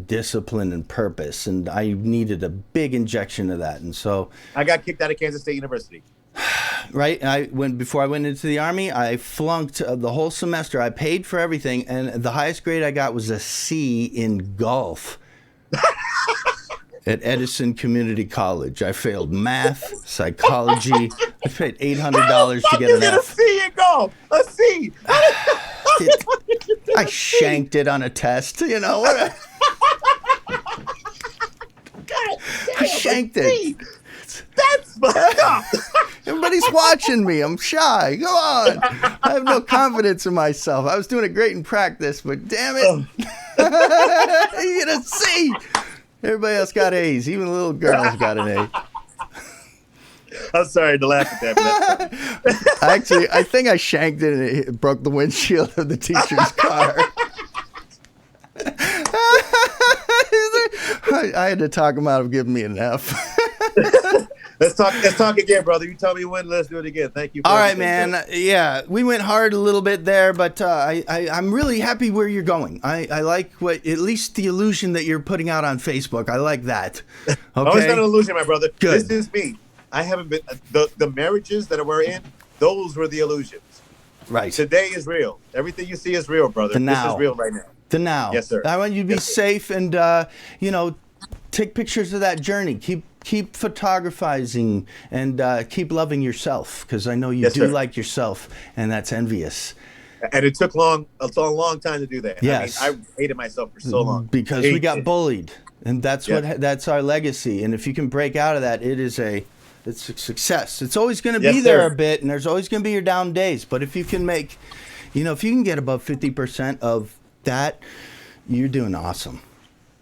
discipline and purpose, and I needed a big injection of that. And so I got kicked out of Kansas State University. Right, before I went into the Army, I flunked the whole semester. I paid for everything, and the highest grade I got was a C in golf at Edison Community College. I failed math, psychology. I paid $800 to get an F. A C in golf. A C. I shanked it on a test. You know what? I shanked it. That's fucked up. Everybody's watching me. I'm shy. Go on. I have no confidence in myself. I was doing it great in practice, but damn it. You get a C. Everybody else got A's. Even the little girls got an A. I'm sorry to laugh at that. But Actually, I think I shanked it and it broke the windshield of the teacher's car. I had to talk him out of giving me an F. Let's talk again, brother. You tell me when. Let's do it again. Thank you. All right, man. Yeah, we went hard a little bit there, but I'm really happy where you're going. I like at least the illusion that you're putting out on Facebook. I like that. Okay? Always got an illusion, my brother. Good. This is me. I haven't been the marriages that we're in. Those were the illusions. Right. Today is real. Everything you see is real, brother. The now. This is real right now. The now. Yes, sir. I want you to be safe and take pictures of that journey. Keep photographizing and keep loving yourself, because I know you do like yourself, and that's envious. And it took a long time to do that. Yes. I hated myself for so long because we got bullied, and that's that's our legacy. And if you can break out of that, it's a success. It's always going to be there a bit, and there's always going to be your down days. But if you can make, if you can get above 50% of that, you're doing awesome.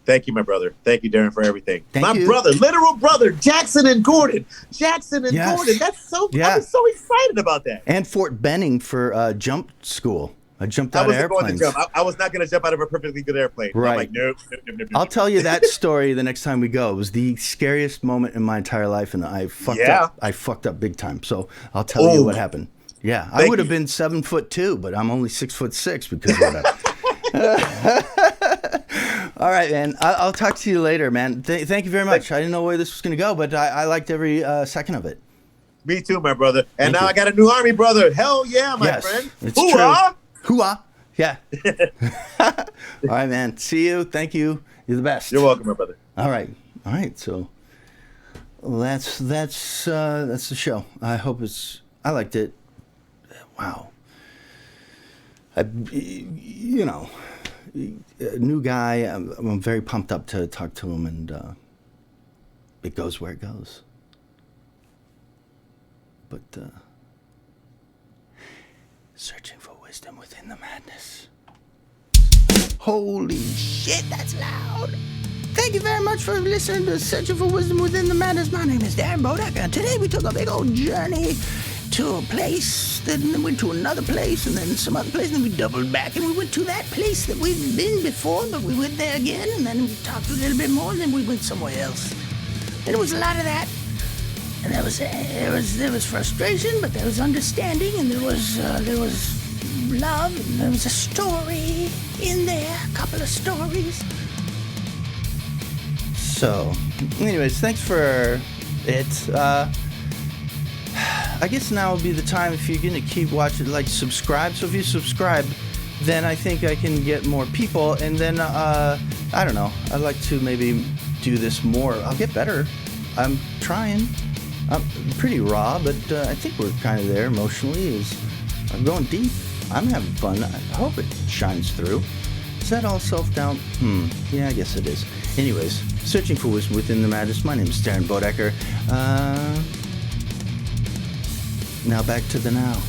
Thank you, my brother. Thank you, Darren, for everything. Thank you. Brother, literal brother, Jackson and Gordon. Gordon. That's so. Yeah. I was so excited about that. And Fort Benning for jump school. I jumped out of airplanes. I was not going to jump out of a perfectly good airplane. Right. I'm like, nope. I'll tell you that story the next time we go. It was the scariest moment in my entire life, and I fucked up. I fucked up big time. So I'll tell you what happened. Yeah, I would have been 7'2", but I'm only 6'6" because of that. All right, man. I'll talk to you later, man. Thank you very much. I didn't know where this was going to go, but I liked every second of it. Me too, my brother. And now I got a new army, brother. Hell yeah, my friend. It's true. Hoo-ah. Yeah. All right, man. See you. Thank you. You're the best. You're welcome, my brother. All right. So that's the show. I hope I liked it. Wow. A new guy. I'm very pumped up to talk to him, and it goes where it goes. But searching for wisdom within the madness. Holy shit, that's loud. Thank you very much for listening to Searching for Wisdom Within the Madness. My name is Darren Bodak, and today we took a big old journey to a place, then went to another place, and then some other place, and then we doubled back, and we went to that place that we've been before, but we went there again, and then we talked a little bit more, and then we went somewhere else. And it was a lot of that. And there was frustration, but there was understanding, and there was love, and there was a story in there, a couple of stories. So, anyways, thanks for it. I guess now would be the time, if you're gonna keep watching, subscribe. So if you subscribe, then I think I can get more people, and then I don't know. I'd like to maybe do this more. I'll get better. I'm trying. I'm pretty raw, but I think we're kind of there emotionally. I'm going deep. I'm having fun. I hope it shines through. Is that all self-doubt? Yeah, I guess it is. Anyways, Searching for Wisdom Within the Madness. My name is Darren Bodecker. Now back to the now.